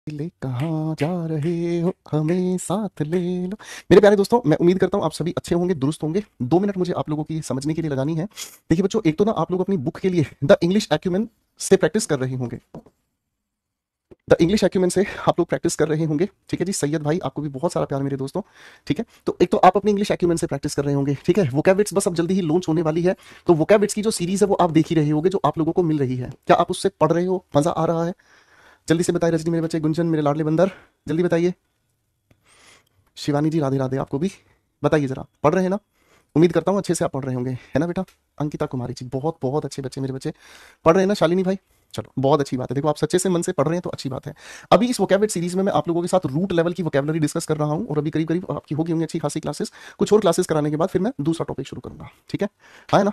ले कहाँ जा रहे हो हमें साथ ले लो। मेरे प्यारे दोस्तों, मैं उम्मीद करता हूँ आप सभी अच्छे होंगे, दुरुस्त होंगे। 2 मिनट मुझे आप लोगों की समझने के लिए लगानी है। देखिए बच्चों, एक तो ना आप लोग अपनी बुक के लिए द इंग्लिश एक्यूमेन से प्रैक्टिस कर रहे होंगे। द इंग्लिश एक्यूमेन से आप लोग प्रैक्टिस कर रहे होंगे। ठीक है जी, सैयद भाई आपको भी बहुत सारा प्यार मेरे दोस्तों। ठीक है, तो एक तो आप अपनी इंग्लिश एक्यूमेन से प्रैक्टिस कर रहे होंगे। ठीक है, वोकैब्स बस अब जल्दी ही लॉन्च होने वाली है, तो वोकैब्स की जो सीरीज है वो आप देख ही रहे होगे, जो आप लोगों को मिल रही है। क्या आप उससे पढ़ रहे हो? मजा आ रहा है? जल्दी से बताइए रजनी मेरे बच्चे, गुंजन मेरे लाडले बंदर, जल्दी बताइए। शिवानी जी राधे राधे, आपको भी बताइए जरा, पढ़ रहे हैं ना? उम्मीद करता हूँ अच्छे से आप पढ़ रहे होंगे, है ना बेटा? अंकिता कुमारी जी, बहुत बहुत अच्छे बच्चे मेरे बच्चे, पढ़ रहे हैं ना? शालिनी भाई, चलो बहुत अच्छी बात है। देखो आप सच्चे से मन से पढ़ रहे हैं तो अच्छी बात है। अभी इस वोकैबुलरी सीरीज में मैं आप लोगों के साथ रूट लेवल की वोकैबुलरी डिस्कस कर रहा हूं, और अभी करीब करीब आपकी होगी होंगी अच्छी खासी क्लासेस। कुछ और क्लासेस कराने के बाद फिर मैं दूसरा टॉपिक शुरू करूंगा। ठीक है, हाँ है ना?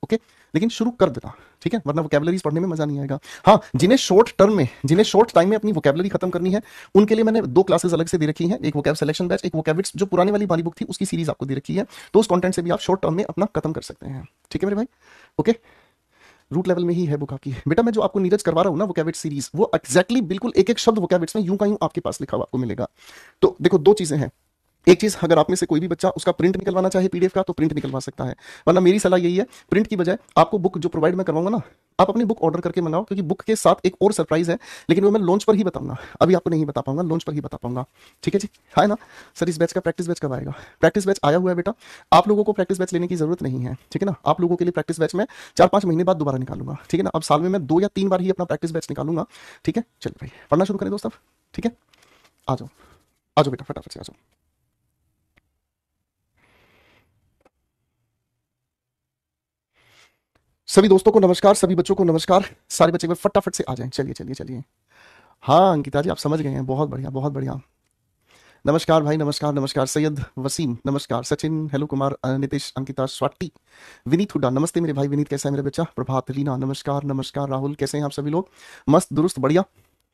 ओके, लेकिन शुरू कर देना, ठीक है, वरना वोकैबुलरीज पढ़ने में मजा नहीं आएगा। हाँ, जिन्हें शॉर्ट टर्म में, जिन्हें शॉर्ट टाइम में अपनी वोकैबुलरी खत्म करनी है, उनके लिए मैंने 2 क्लासेस अलग से दे रखी हैं। एक वोकैब सिलेक्शन बैच, एक वोकैब्स जो पुरानी वाली हमारी बुक थी उसकी सीरीज आपको दे रखी है। तो उस कंटेंट से भी आप शॉर्ट टर्म में अपना खत्म कर सकते हैं। ठीक है मेरे भाई? ओके, रूट लेवल में ही है बुक आपकी। बेटा मैं जो आपको नीरज करवा रहा हूँ ना वोकैब्स सीरीज, वो एक्जैक्टली बिल्कुल एक एक शब्द वोकैब्स में यूं का यूं आपके पास लिखा हुआ आपको मिलेगा। तो देखो 2 चीजें हैं। एक चीज, अगर आप में से कोई भी बच्चा उसका प्रिंट निकलवाना चाहे पीडीएफ का, तो प्रिंट निकलवा सकता है, वरना मेरी सलाह यही है, प्रिंट की बजाय आपको बुक जो प्रोवाइड मैं करवाऊंगा ना, आप अपनी बुक ऑर्डर करके मंगाओ, क्योंकि बुक के साथ एक और सरप्राइज है, लेकिन वो मैं लॉन्च पर ही बताऊंगा, अभी आपको नहीं बता पाऊंगा, लॉन्च पर ही बता पाऊंगा। ठीक है जी, है ना? सर इस बैच का प्रैक्टिस बैच कब आएगा? प्रैक्टिस बैच आया हुआ है बेटा, आप लोगों को प्रैक्टिस बैच लेने की जरूरत नहीं है। ठीक है ना? आप लोगों के लिए प्रैक्टिस बैच में 4-5 महीने बाद दोबारा निकालूंगा। ठीक है ना? अब साल में मैं 2 या 3 बार ही अपना प्रैक्टिस बैच निकालूंगा। ठीक है, चलिए भाई पढ़ना शुरू करें दोस्त अब। ठीक है, आ जाओ, आ जाओ बेटा, फटाफट से आ जाओ। सभी दोस्तों को नमस्कार, सभी बच्चों को नमस्कार। सारे बच्चे एक बार फटाफट से आ जाएं, चलिए चलिए चलिए। हाँ अंकिता जी, आप समझ गए हैं, बहुत बढ़िया बहुत बढ़िया। नमस्कार भाई, नमस्कार नमस्कार। सैयद वसीम नमस्कार, सचिन, हेलो कुमार, नितिश, अंकिता, स्वाति, विनीत हुड्डा नमस्ते मेरे भाई। विनीत कैसा है मेरा बच्चा? प्रभात, लीना नमस्कार नमस्कार। राहुल कैसे हैं आप सभी लोग? मस्त दुरुस्त बढ़िया।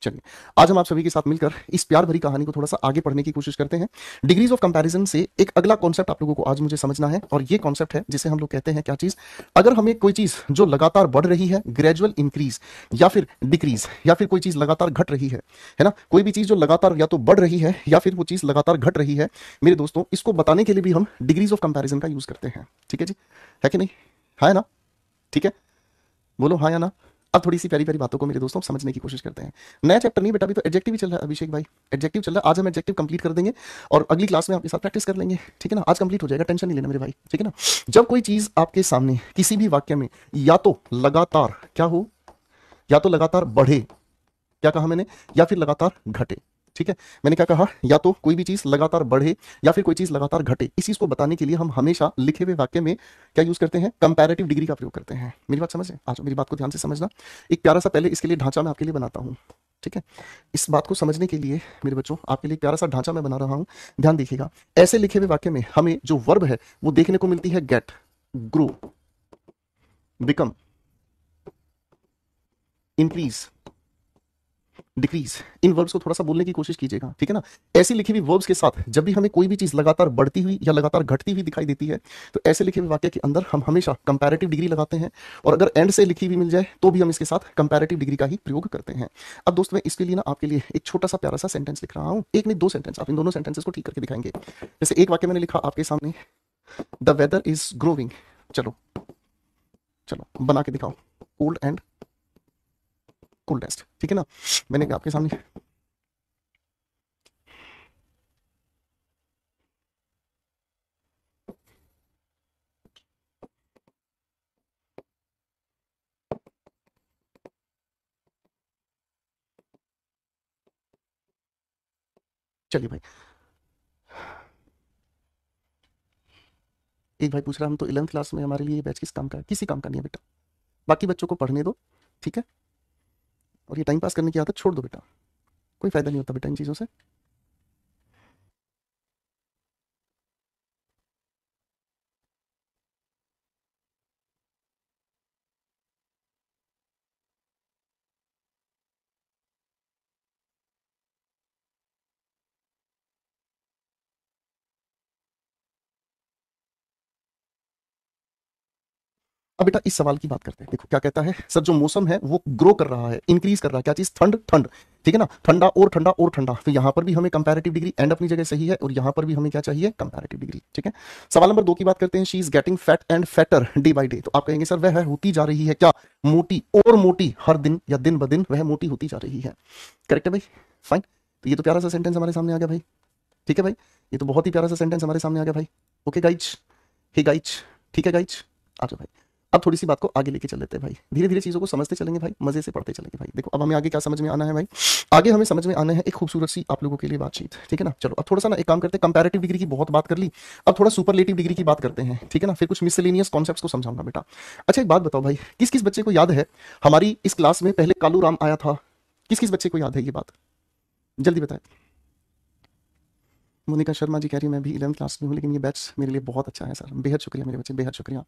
चलिए, आज हम आप सभी के साथ मिलकर इस प्यार भरी कहानी को थोड़ा सा आगे पढ़ने की कोशिश करते हैं। डिग्रीज ऑफ कंपैरिजन से एक अगला कॉन्सेप्ट आप लोगों को आज मुझे समझना है, और ये कॉन्सेप्ट है जिसे हम लोग कहते हैं क्या चीज? अगर हमें कोई चीज जो लगातार बढ़ रही है, ग्रेजुअल इंक्रीज या फिर डिक्रीज, या फिर कोई चीज लगातार घट रही है ना? कोई भी चीज जो लगातार या तो बढ़ रही है या फिर वो चीज लगातार घट रही है, मेरे दोस्तों, इसको बताने के लिए भी हम डिग्रीज ऑफ कंपैरिजन का यूज करते हैं। ठीक है जी, है कि नहीं? है ना? ठीक है, बोलो हाँ या ना। अब थोड़ी सी प्यारी प्यारी बातों को मेरे दोस्तों समझने की कोशिश करते हैं। नया चैप्टर नहीं बेटा, अभी तो एडजेक्टिव ही चल रहा है अभिषेक भाई, एडजेक्टिव चल रहा है। आज हम एडजेक्टिव कंप्लीट कर देंगे, और अगली क्लास में आपके साथ प्रैक्टिस कर लेंगे। ठीक है ना? आज कंप्लीट हो जाएगा, टेंशन नहीं लेना मेरे भाई। ठीक है ना? जब कोई चीज आपके सामने किसी भी वाक्य में या तो लगातार क्या हो, या तो लगातार बढ़े, क्या कहा मैंने, या फिर लगातार घटे। ठीक है, मैंने क्या कहा? या तो कोई भी चीज लगातार बढ़े या फिर कोई चीज लगातार घटे, इस चीज को बताने के लिए हम हमेशा लिखे हुए वाक्य में क्या यूज करते हैं? कंपैरेटिव डिग्री का प्रयोग करते हैं। मेरी बात समझ रहे हैं? आज मेरी बात को ध्यान से समझना। एक प्यारा सा पहले इसके लिए ढांचा मैं आपके लिए बनाता हूं। ठीक है, इस बात को समझने के लिए मेरे बच्चों आपके लिए एक प्यारा सा ढांचा मैं बना रहा हूं, ध्यान देखिएगा। ऐसे लिखे हुए वाक्य में हमें जो वर्ब है वो देखने को मिलती है get, grow, become, increase, decrease. इन वर्ब्स को थोड़ा सा बोलने की कोशिश कीजिएगा। ठीक है ना? ऐसी लिखी हुई वर्ब्स के साथ जब भी हमें कोई भी चीज लगातार बढ़ती हुई या लगातार घटती हुई दिखाई देती है, तो ऐसे लिखे हुए वाक्य के अंदर हम हमेशा कंपैरेटिव डिग्री लगाते हैं, और अगर एंड से लिखी हुई मिल जाए तो भी हम इसके साथ कंपैरेटिव डिग्री का ही प्रयोग करते हैं। अब दोस्त मैं इसके लिए ना आपके लिए एक छोटा सा प्यारा सा सेंटेंस लिख रहा हूं, एक नहीं 2 सेंटेंस, आप इन दोनों सेंटेंसेस को ठीक करके दिखाएंगे। जैसे एक वाक्य मैंने लिखा आपके सामने, द वेदर इज ग्रोविंग। चलो चलो बना के दिखाओ, कोल्ड एंड कोल्डेस्ट। ठीक है ना? मैंने आपके सामने, चलिए भाई, एक भाई पूछ रहा हम तो 11th क्लास में, हमारे लिए ये बैच किस काम का है? किसी काम का नहीं है बेटा, बाकी बच्चों को पढ़ने दो। ठीक है, और ये टाइम पास करने की आदत छोड़ दो बेटा, कोई फायदा नहीं होता बेटा इन चीज़ों से। अब बेटा इस सवाल की बात करते हैं। देखो क्या कहता है सर, जो मौसम है वो ग्रो कर रहा है, इंक्रीज कर रहा है, क्या चीज? ठंड, ठंड, ठीक है ना, ठंडा और ठंडा और ठंडा। तो यहां पर भी हमें कंपैरेटिव डिग्री एंड अपनी जगह सही है, और यहां पर भी हमें क्या चाहिए? कंपैरेटिव डिग्री, ठीक है। सवाल नंबर 2 की बात करते हैं। She is getting fat and fatter day by day. तो आप कहेंगे सर वह होती जा रही है क्या? मोटी और मोटी, हर दिन या दिन ब दिन वह मोटी होती जा रही है। करेक्ट है भाई, फाइन। तो ये तो प्यारा सा सेंटेंस हमारे सामने आ गया भाई, ठीक है भाई, ये तो बहुत ही प्यारा सा सेंटेंस हमारे सामने आ गया भाई। ओके गाइज, हे गाइज, ठीक है गाइज, आ जाओ भाई। अब थोड़ी सी बात को आगे लेके चल लेते हैं भाई, धीरे धीरे चीजों को समझते चलेंगे भाई, मजे से पढ़ते चलेंगे भाई। देखो अब हमें आगे क्या समझ में आना है भाई, आगे हमें समझ में आना है एक खूबसूरत सी आप लोगों के लिए बातचीत, ठीक है ना। चलो अब थोड़ा सा ना एक काम करते हैं, कंपैरेटिव डिग्री की बहुत बात कर ली, अब थोड़ा सुपरलेटिव डिग्री की बात करते हैं, ठीक है ना। फिर कुछ मिसलेनियस कॉन्सेप्ट्स को समझाऊंगा बेटा। अच्छा एक बात बताओ भाई, किस किस बच्चे को याद है हमारी इस क्लास में पहले कालू राम आया था? किस किस बच्चे को याद है ये बात? जल्दी बताए। मोनिका शर्मा जी कह रही है मैं भी 11th क्लास में हूँ, लेकिन ये बैच मेरे लिए बहुत अच्छा है सर, बेहद शुक्रिया मेरे बच्चे, बेहद शुक्रिया।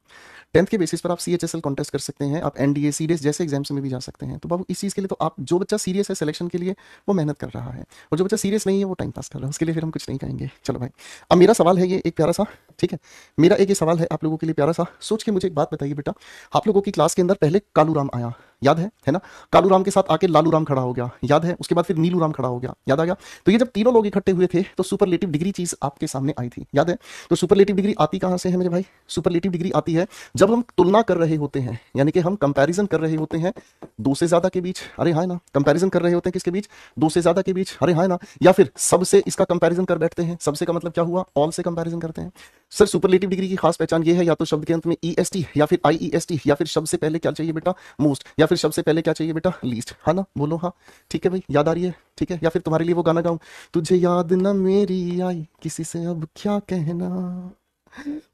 10th के बेसिस पर आप CHSL कॉन्टेस्ट कर सकते हैं, आप NDA सीडीएस जैसे एग्जाम्स में भी जा सकते हैं। तो बाबू इस चीज़ के लिए तो आप, जो बच्चा सीरियस है सिलेक्शन के लिए वो मेहनत कर रहा है, और जो बच्चा सीरियस नहीं है वो टाइम पास कर रहा है, उसके लिए फिर हम कुछ नहीं कहेंगे। चलो भाई, अब मेरा सवाल है ये एक प्यारा सा, ठीक है, मेरा एक ये सवाल है आप लोगों के लिए प्यारा सा। सोच के मुझे एक बात बताइए बेटा, आप लोगों की क्लास के अंदर पहले कालू राम आया, याद है ना? कालू राम के साथ आके लालू राम खड़ा हो गया, याद है? उसके बाद फिर नीलू राम खड़ा हो गया, याद आ गया? तो ये जब तीनों लोग इकट्ठे हुए थे तो सुपरलेटिव डिग्री चीज आपके सामने आई थी, याद है? तो सुपरलेटिव डिग्री आती कहां से है मेरे भाई? सुपरलेटिव डिग्री आती है जब हम तुलना कर रहे होते हैं, यानी कि हम कंपैरिजन कर रहे होते हैं दो से ज्यादा के बीच, अरे हाँ ना, कंपैरिजन कर रहे होते हैं किसके बीच? दो से ज्यादा के बीच, अरे हाँ ना, या फिर सबसे इसका कंपैरिजन कर बैठते हैं। सबसे का मतलब क्या हुआ? ऑल से कंपैरिजन करते हैं। सर सुपरलेटिव डिग्री की खास पहचान ये है, या तो शब्द के अंत में EST या फिर IEST, या फिर शब्द से पहले क्या चाहिए बेटा? मोस्ट, या फिर शब्द से पहले क्या चाहिए बेटा? लीस्ट, हाँ ना, बोलो हाँ, ठीक है भाई, याद आ रही है? ठीक है, या फिर तुम्हारे लिए वो गाना गाऊं, तुझे याद न मेरी आई किसी से अब क्या कहना,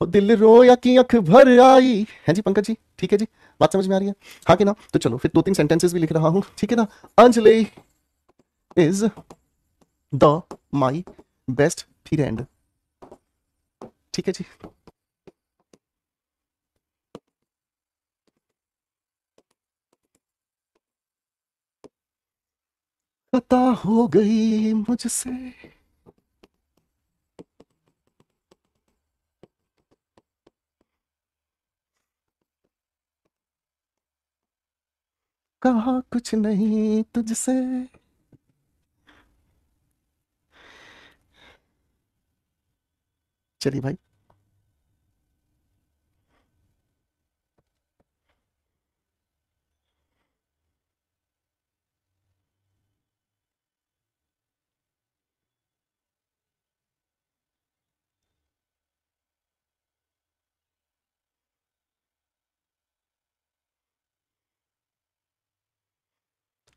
ओ दिल रोया कि अख भर आई, है जी पंकज जी? ठीक है जी, बात समझ में आ रही है, हाँ कि ना? तो चलो फिर 2-3 सेंटेंसेस भी लिख रहा हूं, ठीक है ना। Anjali is the my best friend, ठीक है जी। पता हो गई मुझसे, कहा कुछ नहीं तुझसे। चलिए भाई,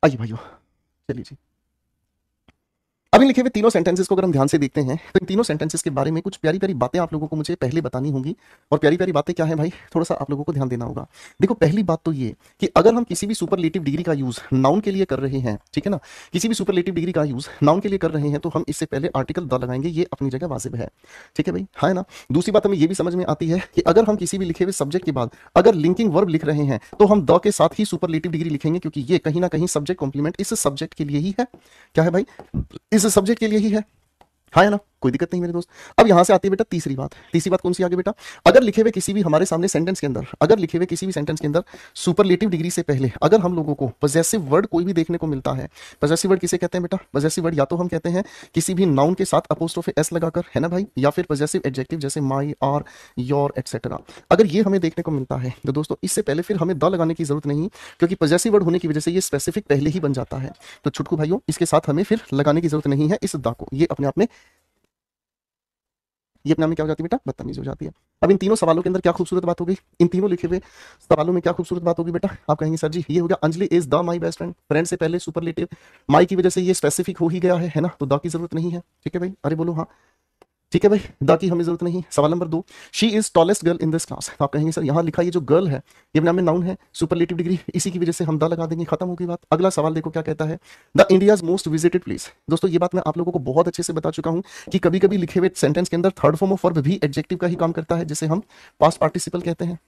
आइए भाइयों, चलिए जी। अब इन लिखे हुए तीनों सेंटेंसेस को अगर हम ध्यान से देखते हैं तो इन तीनों सेंटेंसेस के बारे में कुछ प्यारी प्यारी बातें आप लोगों को मुझे पहले बतानी होंगी। और प्यारी प्यारी बातें क्या है भाई, थोड़ा सा आप लोगों को ध्यान देना होगा। देखो पहली बात तो ये कि अगर हम किसी भी सुपरलेटिव डिग्री का यूज नाउन के लिए कर रहे हैं, ठीक है ना, किसी भी सुपरलेटिव डिग्री का यूज नाउन के लिए कर रहे हैं तो हम इससे पहले आर्टिकल द लगाएंगे, ये अपनी जगह वाजिब है, ठीक है भाई, हाँ ना। दूसरी बात हमें ये भी समझ में आती है कि अगर हम किसी भी लिखे हुए सब्जेक्ट के बाद अगर लिंकिंग वर्ब लिख रहे हैं तो हम द के साथ ही सुपरलेटिव डिग्री लिखेंगे, क्योंकि ये कहीं ना कहीं सब्जेक्ट कॉम्प्लीमेंट इस सब्जेक्ट के लिए ही है। क्या है भाई? इस सब्जेक्ट के लिए ही है, हाँ है ना, कोई दिक्कत नहीं मेरे दोस्त। अब यहां से आती है बेटा तीसरी बात। तीसरी बात कौन सी आगे बेटा? अगर लिखे हुए किसी भी हमारे सामने सेंटेंस के अंदर, अगर लिखे हुए किसी भी सेंटेंस के अंदर सुपरलेटिव डिग्री से पहले अगर हम लोगों को पॉजेसिव वर्ड कोई भी देखने को मिलता है, पॉजेसिव वर्ड किसे कहते हैं बेटा? पॉजेसिव वर्ड या तो हम कहते हैं किसी भी नाउन के साथ अपोस्ट्रोफे एस लगाकर, है ना भाई, या फिर पॉजेसिव एडजेक्टिव जैसे माई, आर, योर एटसेट्रा। अगर ये हमें देखने को मिलता है तो दोस्तों इससे पहले फिर हमें द लगाने की जरूरत नहीं, क्योंकि पॉजेसिव वर्ड होने की वजह से ये स्पेसिफिक पहले ही बन जाता है। तो छुटकू भाइयों इसके साथ हमें फिर लगाने की जरूरत नहीं है इस द को, ये अपने आप में, ये अपने आप में क्या हो जाती है बेटा? बदतमीजी हो जाती है। अब इन तीनों सवालों के अंदर क्या खूबसूरत बात हो गई, इन तीनों लिखे हुए सवालों में क्या खूबसूरत बात होगी बेटा? आप कहेंगे सर जी ये हो गया Anjali is the my best friend, friend से पहले सुपरलेटिव, माई की वजह से ये स्पेसिफिक हो ही गया है ना, तो द की जरूरत नहीं है, ठीक है भाई, अरे बोलो हाँ, ठीक है भाई, द की हमें जरूरत नहीं। सवाल number 2, she is tallest girl in this class. तो आप कहेंगे सर यहाँ लिखा ये जो गर्ल है ये नाम में नाउन है, सुपरलेटिव डिग्री, इसी की वजह से हम द लगा देंगे, खत्म हो गई बात। अगला सवाल देखो क्या कहता है, the India's most visited place. दोस्तों ये बात मैं आप लोगों को बहुत अच्छे से बता चुका हूं कि कभी कभी लिखे हुए सेंटेंस के अंदर थर्ड फॉर्म ऑफ वर्ब भी एडजेक्टिव का ही काम करता है, जिसे हम पास्ट पार्टिसिपल कहते हैं।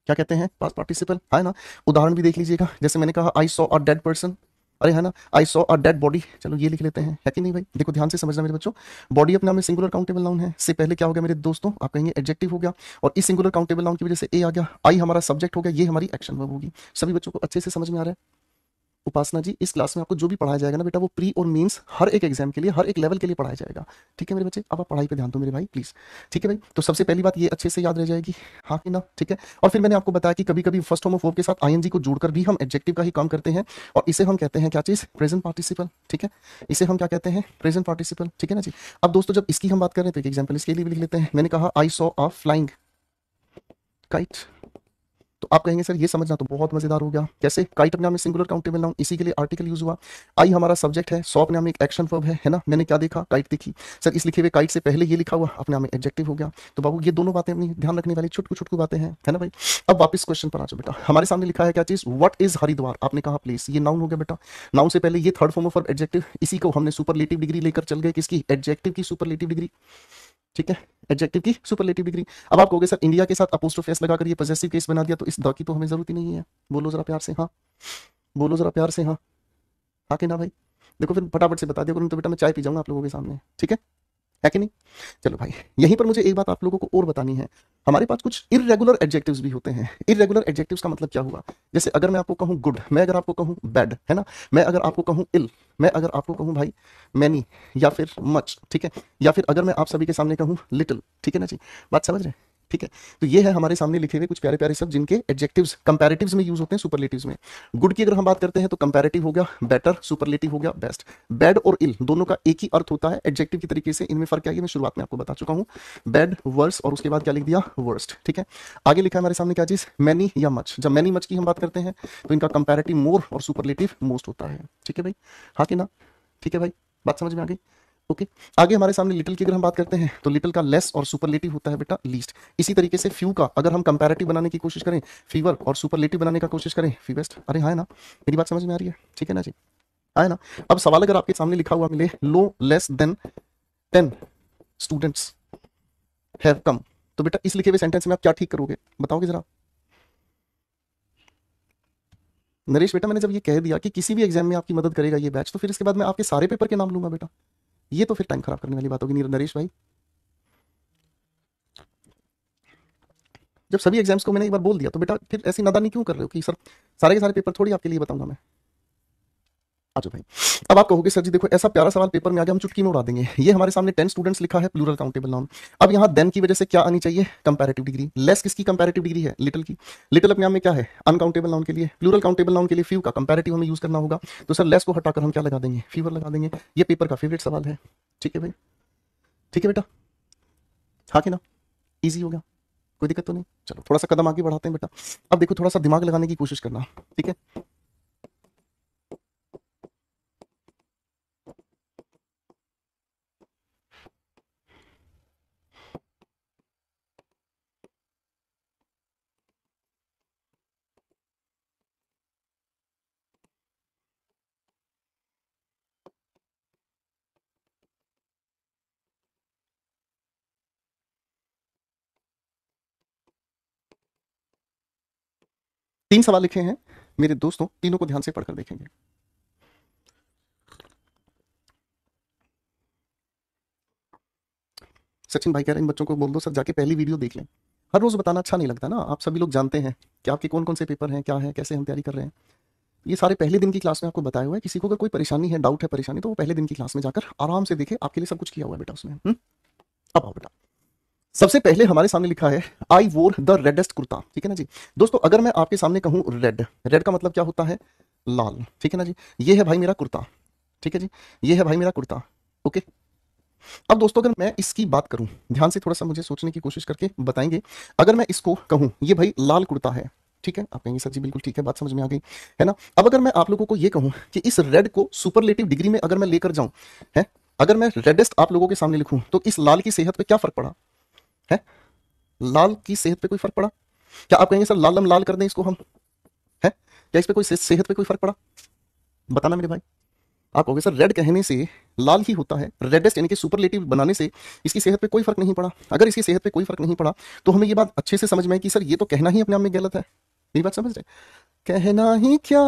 क्या कहते हैं? पास्ट पार्टिसिपल, है ना। उदाहरण भी देख लीजिएगा, जैसे मैंने कहा I saw a dead person, अरे है ना, I saw a dead body, चलो ये लिख लेते हैं, है कि नहीं भाई। देखो ध्यान से समझना मेरे बच्चों, बॉडी अपने आप में सिंगुलर काउंटेबल नाउन है, से पहले क्या हो गया मेरे दोस्तों, आप कहेंगे एडजेक्टिव हो गया, और इस सिंगुलर काउंटेबल नाउन की वजह से ए आ गया, आई हमारा सब्जेक्ट हो गया, ये हमारी एक्शन वर्ब होगी। सभी बच्चों को अच्छे से समझ में आ रहा है। उपासना जी, इस क्लास में आपको जो भी पढ़ाया जाएगा ना बेटा, वो प्री और मेंस हर एक एग्जाम के लिए, हर एक लेवल के लिए पढ़ाया जाएगा। ठीक है मेरे बच्चे, अब आप पढ़ाई पे ध्यान दो मेरे भाई प्लीज। ठीक है भाई, तो सबसे पहली बात ये अच्छे से याद रह जाएगी, हाँ कि ना, ठीक है। और फिर मैंने आपको बताया कि कभी कभी फर्स्ट फॉर्म ऑफ वर्ब के साथ आईएनजी को जोड़कर भी हम एडजेक्टिव का ही काम करते हैं, और इसे हम कहते हैं क्या चीज, प्रेजेंट पार्टिसिपल। ठीक है, इसे हम क्या कहते हैं, प्रेजेंट पार्टिसिपल। ठीक है ना जी। अब दोस्तों जब इसकी हम बात कर रहे हैं तो एक एग्जाम्पल इसके लिए भी लिख लेते हैं। मैंने कहा I saw a flying kite, तो आप कहेंगे सर ये समझना तो बहुत मजेदार हो गया, कैसे, काइट अपने नाम में सिंगुलर काउंटेबल नाउन, इसी के लिए आर्टिकल यूज हुआ, आई हमारा सब्जेक्ट है, सॉ अपने नाम में एक एक्शन वर्ब है ना। मैंने क्या देखा, काइट दिखी, सर इस लिखे हुए काइट से पहले ये लिखा हुआ अपने नाम में एडजेक्टिव हो गया। तो बाबू ये दोनों बातें अपनी ध्यान रखने वाली छुटकू छुटकू बातें हैं, है ना भाई। अब वापस क्वेश्चन पर आ जाओ बेटा, हमारे सामने लिखा है क्या चीज, व्हाट इज हरिद्वार, आपने कहा प्लेस, ये नाउन हो गया बेटा, नाउन से पहले ये थर्ड फॉर्म ऑफ एडजेक्टिव, इसी को हमने सुपरलेटिव डिग्री लेकर चल गए, किसकी, एडजेक्टिव की सुपरलेटिव डिग्री। ठीक है, एडजेक्टिव की सुपरलेटिव डिग्री। अब आप कहोगे सर इंडिया के साथ अपोस्ट्रोफी एस लगाकर ये पॉजेसिव केस बना दिया, तो इस द की तो हमें जरूरत ही नहीं है। बोलो जरा प्यार से हाँ, बोलो जरा प्यार से हाँ, हाँ कि ना भाई। देखो फिर फटाफट से बता दिया करूँ तो बेटा मैं चाय पी जाऊंगा आप लोगों के सामने, ठीक है कि नहीं। चलो भाई, यहीं पर मुझे एक बात आप लोगों को और बतानी है, हमारे पास कुछ इररेगुलर एडजेक्टिव्स भी होते हैं। इररेगुलर एडजेक्टिव्स का मतलब क्या हुआ, जैसे अगर मैं आपको कहूँ गुड, मैं अगर आपको कहूँ बैड, है ना, मैं अगर आपको कहूँ इल, मैं अगर आपको कहूँ भाई मैनी या फिर मच, ठीक है, या फिर अगर मैं आप सभी के सामने कहूँ लिटिल, ठीक है ना जी, बात समझ रहे हैं। ठीक है, तो ये है हमारे सामने लिखे हुए कुछ प्यारे प्यारे शब्द जिनके एडजेक्टिव्स कंपैरेटिव्स में यूज होते हैं, सुपरलेटिव्स में। गुड की अगर हम बात करते हैं तो कंपैरेटिव हो गया बेटर, सुपरलेटिव हो गया बेस्ट। बैड और इल दोनों का एक ही अर्थ होता है एडजेक्टिव की तरीके से, इनमें फर्क क्या है मैं शुरुआत में आपको बता चुका हूं, बैड वर्स, और उसके बाद क्या लिख दिया, वर्स्ट। ठीक है, आगे लिखा है हमारे सामने क्या चीज, मैनी या मच। जब मैनी मच की हम बात करते हैं तो इनका कंपैरेटिव मोर और सुपरलेटिव मोस्ट होता है। ठीक है भाई, हाँ कि ना, ठीक है भाई, बात समझ में आ गई। ओके, आगे हमारे सामने लिटिल की अगर हम बात करते हैं तो लिटिल का लेस और सुपरलेटिव होता है बेटा लीस्ट। इसी तरीके से फ्यू का अगर हम कंपैरेटिव बनाने की कोशिश करें, फीवर, और सुपरलेटिव बनाने का कोशिश करें, फीवेस्ट। अरे हाँ है ना, मेरी बात समझ में आ रही है, ठीक है ना जी, है ना। अब सवाल अगर आपके सामने लिखा हुआ मिले, लो less than 10 students have come, तो बेटा इस लिखे हुए सेंटेंस में आप क्या ठीक करोगे, बताओगे जरा। नरेश बेटा मैंने जब ये कह दिया कि किसी भी एग्जाम में आपकी मदद करेगा ये बैच, तो फिर इसके बाद मैं आपके सारे पेपर के नाम लूंगा बेटा, ये तो फिर टाइम खराब करने वाली बात होगी नरेश भाई। जब सभी एग्जाम्स को मैंने एक बार बोल दिया तो बेटा फिर ऐसी नादानी क्यों कर रहे हो कि सर सारे के सारे पेपर थोड़ी आपके लिए बताऊंगा मैं। आ जाओ भाई, अब आप कहोगे सर जी देखो ऐसा प्यारा सवाल पेपर में आ गया हम चुटकी में उड़ा देंगे, ये हमारे सामने 10 स्टूडेंट्स लिखा है, प्लूरल काउंटेबल नाउन। अब यहाँ देन की वजह से क्या आनी चाहिए, कंपैरेटिव डिग्री। लेस किसकी कंपैरेटिव डिग्री है, लिटिल की। लिटिल अपने नाम में क्या है, अनकाउंटेबल नाउन के लिए। प्लूरल काउंटेबल नाउन के लिए फ्यू का कंपैरेटिव हमें यूज करना होगा, तो सर लेस को हटाकर हम क्या लगा देंगे, फीवर लगा देंगे। ये पेपर का फेवरेट सवाल है, ठीक है भाई, ठीक है बेटा, हाँ कि ना, ईजी हो गया, कोई दिक्कत तो नहीं। चलो थोड़ा सा कदम आगे बढ़ाते हैं बेटा, अब देखो थोड़ा सा दिमाग लगाने की कोशिश करना, ठीक है। तीन सवाल लिखे हैं मेरे दोस्तों, तीनों को ध्यान से पढ़कर देखेंगे। सचिन भाई कह रहे हैं इन बच्चों को बोल दो सर जाके पहली वीडियो देख लें, हर रोज बताना अच्छा नहीं लगता ना, आप सभी लोग जानते हैं कि आपके कौन कौन से पेपर हैं, क्या है, कैसे हम तैयारी कर रहे हैं। ये सारे पहले दिन की क्लास में आपको बताया हुआ है, किसी को अगर कोई परेशानी है, डाउट है, परेशानी, तो वो पहले दिन की क्लास में जाकर आराम से देखे, आपके लिए सब कुछ किया हुआ है बेटा उसमें। अब आओ बेटा, सबसे पहले हमारे सामने लिखा है आई वोर द रेडेस्ट कुर्ता, ठीक है ना जी। दोस्तों अगर मैं आपके सामने कहूं रेड, रेड का मतलब क्या होता है, लाल, ठीक है ना जी। ये है भाई मेरा कुर्ता, ठीक है जी, ये है भाई मेरा कुर्ता, ओके। अब दोस्तों अगर मैं इसकी बात करूं, ध्यान से थोड़ा सा मुझे सोचने की कोशिश करके बताएंगे, अगर मैं इसको कहूं ये भाई लाल कुर्ता है, ठीक है, आप कहेंगे सर जी बिल्कुल ठीक है, बात समझ में आ गई, है ना। अब अगर मैं आप लोगों को ये कहूं कि इस रेड को सुपरलेटिव डिग्री में अगर मैं लेकर जाऊं, है, अगर मैं रेडेस्ट आप लोगों के सामने लिखूं, तो इस लाल की सेहत पे क्या फर्क पड़ा है, लाल की सेहत पे कोई फर्क पड़ा, क्या आप कहेंगे सर लालम लाल कर दें इसको हम, है, क्या इस पे कोई सेहत पे कोई फर्क पड़ा, बताना मेरे भाई। आप कहोगे सर रेड कहने से लाल ही होता है, रेडेस्ट यानी कि सुपरलेटिव बनाने से इसकी सेहत पे कोई फर्क नहीं पड़ा। अगर इसकी सेहत पे कोई फर्क नहीं पड़ा तो हमें ये बात अच्छे से समझ में आई कि सर ये तो कहना ही अपने आप में गलत है, यही बात समझ रहे। कहना ही क्या,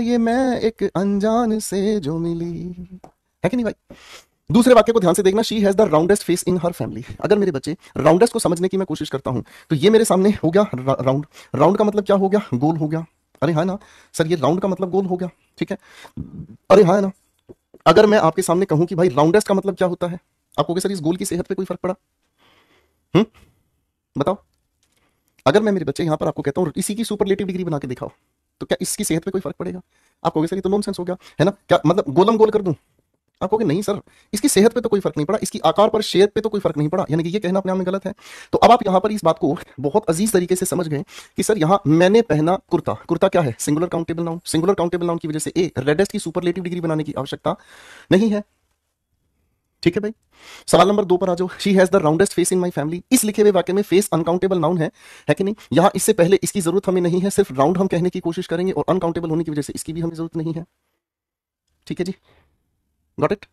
ये मैं एक अनजान से जो मिली, है कि नहीं भाई। दूसरे वाक्य को ध्यान से देखना, she has the roundest face in her family. अगर मेरे बच्चे राउंडेस्ट को समझने की मैं कोशिश करता हूं तो ये मेरे सामने हो गया राउंड। राउंड का मतलब क्या हो गया, गोल हो गया। अरे हाँ ना सर, ये राउंड का मतलब गोल हो गया, ठीक है। अरे हाँ ना, अगर मैं आपके सामने कहूं कि भाई राउंडेस्ट का मतलब क्या होता है, आप कहोगे सर इस गोल की सेहत पे कोई फर्क पड़ा। हम्म, बताओ। अगर मैं मेरे बच्चे यहां पर आपको कहता हूं इसी की सुपरलेटिव डिग्री बना के दिखाओ, तो क्या इसकी सेहत पे कोई फर्क पड़ेगा। आप कहोगे सर ये तो नॉनसेंस हो गया, है ना, क्या मतलब गोलम गोल कर दूं। आप कहोगे नहीं सर, इसकी सेहत पे तो कोई फर्क नहीं पड़ा, इसकी आकार पर, शेप पे तो कोई फर्क नहीं पड़ा, यानी कि ये कहना अपने आप में गलत है। तो अब आप यहां पर इस बात को बहुत अजीज तरीके से समझ गए कि सर यहां मैंने पहना कुर्ता, कुर्ता क्या है, singular countable noun. Singular countable noun की वजह से ए रेडेस्ट की सुपरलेटिव डिग्री बनाने की आवश्यकता नहीं है, ठीक है भाई। सवाल नंबर 2 पर आ जाओ, she has the roundest face in my family. इस लिखे हुए वाक्य में फेस अनकाउंटेबल नाउन है कि नहीं। यहां इससे पहले इसकी जरूरत हमें नहीं है, सिर्फ राउंड हम कहने की कोशिश करेंगे और अनकाउंटेबल होने की वजह से इसकी भी हमें जरूरत नहीं है, ठीक है जी, गॉट इट,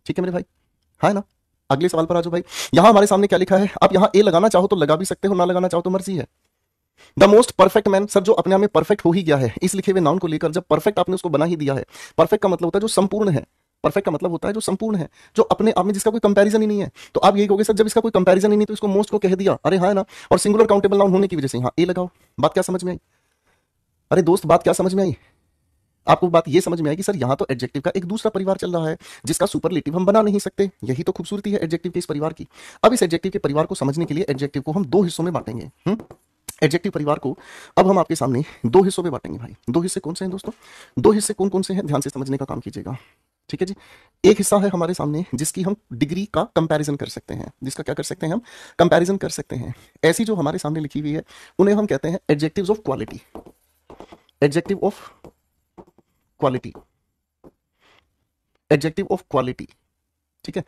ठीक है मेरे भाई, है ना। अगले सवाल पर आ जाओ भाई। यहां हमारे सामने क्या लिखा है, आप यहां ए लगाना चाहो तो लगा भी सकते हो, ना लगाना चाहो तो मर्जी है। The most perfect man, sir जो अपने आप में परफेक्ट हो ही गया है, इस लिखे हुए नाउन को लेकर जब परफेक्ट आपने उसको बना ही दिया है। परफेक्ट का मतलब होता है जो संपूर्ण है, परफेक्ट का मतलब होता है जो संपूर्ण है, जो अपने आप में जिसका कोई कंपैरिजन ही नहीं है। तो आप यही कहोगे सर जब इसका कोई कंपैरिजन ही नहीं तो इसको मोस्ट को कह दिया, अरे हाँ ना, और सिंगुलर काउंटेबल नाउन होने की वजह से यहां ए लगाओ। बात क्या समझ में आई, अरे दोस्त बात क्या समझ में आई। आपको बात ये समझ में आई कि सर यहाँ तो एडजेक्टिव का एक दूसरा परिवार चल रहा है जिसका सुपरलेटिव हम बना नहीं सकते। यही तो खूबसूरती है एडजेक्टिव के इस परिवार की। अब इस एडजेक्टिव के परिवार को समझने के लिए एडजेक्टिव को हम दो हिस्सों में बांटेंगे। एडजेक्टिव परिवार को अब हम आपके सामने दो हिस्सों में बांटेंगे भाई। दो हिस्से कौन से हैं दोस्तों, दो हिस्से कौन कौन से हैं, ध्यान से समझने का काम कीजिएगा, ठीक है जी। एक हिस्सा है हमारे सामने जिसकी हम डिग्री का कंपैरिजन कर सकते हैं, जिसका क्या कर सकते हैं हम, कंपैरिजन कर सकते हैं। ऐसी जो हमारे सामने लिखी हुई है उन्हें हम कहते हैं adjectives of quality, adjective of quality, adjective of quality, ठीक है।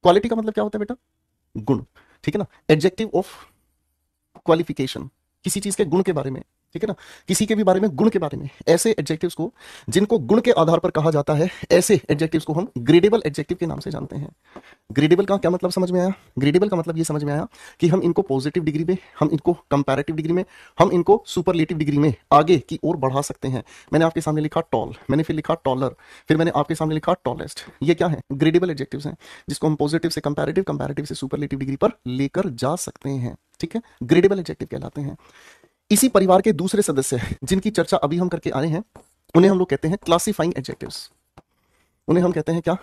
क्वालिटी का मतलब क्या होता है बेटा, गुण, ठीक है ना। एडजेक्टिव ऑफ क्वालिफिकेशन, किसी चीज के गुण के बारे में, ठीक है ना, किसी के भी बारे में, गुण के बारे में। ऐसे एडजेक्टिव्स को जिनको गुण के आधार पर कहा जाता है, ऐसे एडजेक्टिव्स को हम ग्रेडेबल एडजेक्टिव के नाम से जानते हैं। ग्रेडेबल का क्या मतलब समझ में आया, ग्रेडेबल का मतलब ये समझ में आया कि हम इनको पॉजिटिव डिग्री में, हम इनको कंपैरेटिव डिग्री में, हम इनको सुपरलेटिव डिग्री में आगे की ओर बढ़ा सकते हैं। मैंने आपके सामने लिखा टॉल, मैंने फिर लिखा टॉलर, फिर मैंने आपके सामने लिखा टॉलेस्ट। ये क्या है, ग्रेडेबल एडजेक्टिव्स हैं जिसको हम पॉजिटिव से कंपैरेटिव, कंपैरेटिव से सुपरलेटिव डिग्री पर लेकर जा सकते हैं, ठीक है। ग्रेडेबल एडजेक्टिव कहलाते हैं। इसी परिवार के दूसरे सदस्य जिनकी चर्चा अभी हम करके आए हैं उन्हें हम लोग कहते हैं क्लासिफाइंग एडजेक्टिव्स। उन्हें हम कहते हैं क्या,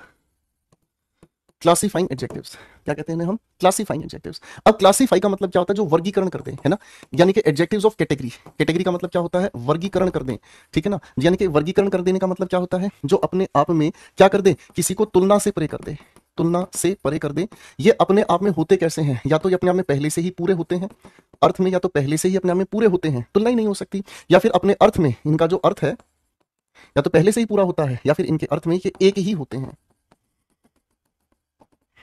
क्लासिफाइंग एडजेक्टिव्स। क्या कहते हैं हम, क्लासिफाइंग एडजेक्टिव्स। अब क्लासिफाई का मतलब क्या होता है, जो वर्गीकरण कर दें, है ना, यानी कि एडजेक्टिव्स ऑफ कैटेगरी। कैटेगरी का मतलब क्या होता है, वर्गीकरण कर दें, ठीक है ना। यानी कि वर्गीकरण कर देने का मतलब क्या होता है, जो अपने आप में क्या कर दे, किसी को तुलना से परे कर दे, तुलना से परे कर दे। ये अपने आप में होते कैसे हैं, या तो ये अपने आप में पहले से ही पूरे होते हैं अर्थ में, या तो पहले से ही अपने आप में पूरे होते हैं, तुलना ही नहीं हो सकती, या फिर अपने अर्थ में इनका जो अर्थ है या तो पहले से ही पूरा होता है या फिर इनके अर्थ में ये एक ही होते हैं,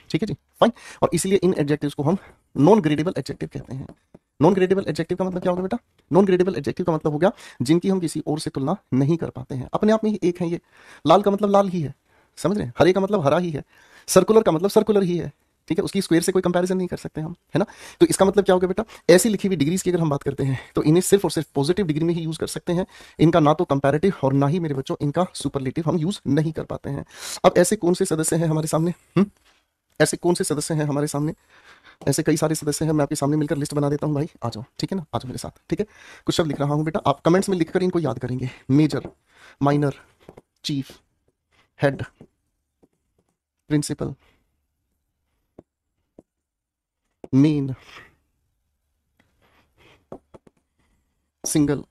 ठीक है जी, फाइन। और इसलिए इन एडजेक्टिव्स को हम नॉन ग्रेडेबल एडजेक्टिव कहते हैं। नॉन ग्रेडेबल एडजेक्टिव का मतलब क्या होगा बेटा, नॉन ग्रेडेबल एडजेक्टिव का मतलब हो गया जिनकी हम किसी और से तुलना नहीं कर पाते हैं, अपने आप में ही एक है। ये लाल का मतलब लाल ही है, समझ रहे हैं, हरे का मतलब हरा ही है, सर्कुलर का मतलब सर्कुलर ही है, ठीक है। उसकी स्क्वायर से कोई कंपैरिजन नहीं कर सकते हम, है ना। तो इसका मतलब क्या होगा बेटा, ऐसी लिखी हुई डिग्रीज की अगर हम बात करते हैं तो इन्हें सिर्फ और सिर्फ पॉजिटिव डिग्री में ही यूज कर सकते हैं। इनका ना तो कंपैरेटिव और ना ही मेरे बच्चों इनका सुपरलेटिव हम यूज नहीं कर पाते हैं। अब ऐसे कौन से सदस्य हैं हमारे सामने, ऐसे कौन से सदस्य हैं हमारे सामने, ऐसे कई सारे सदस्य हैं। मैं आपके सामने मिलकर लिस्ट बना देता हूं भाई, आ जाओ, ठीक है ना, आ जाओ मेरे साथ, ठीक है। कुछ शब्द लिख रहा हूं बेटा, आप कमेंट्स में लिखकर इनको याद करेंगे। Major, minor, chief, head, principal, main, single,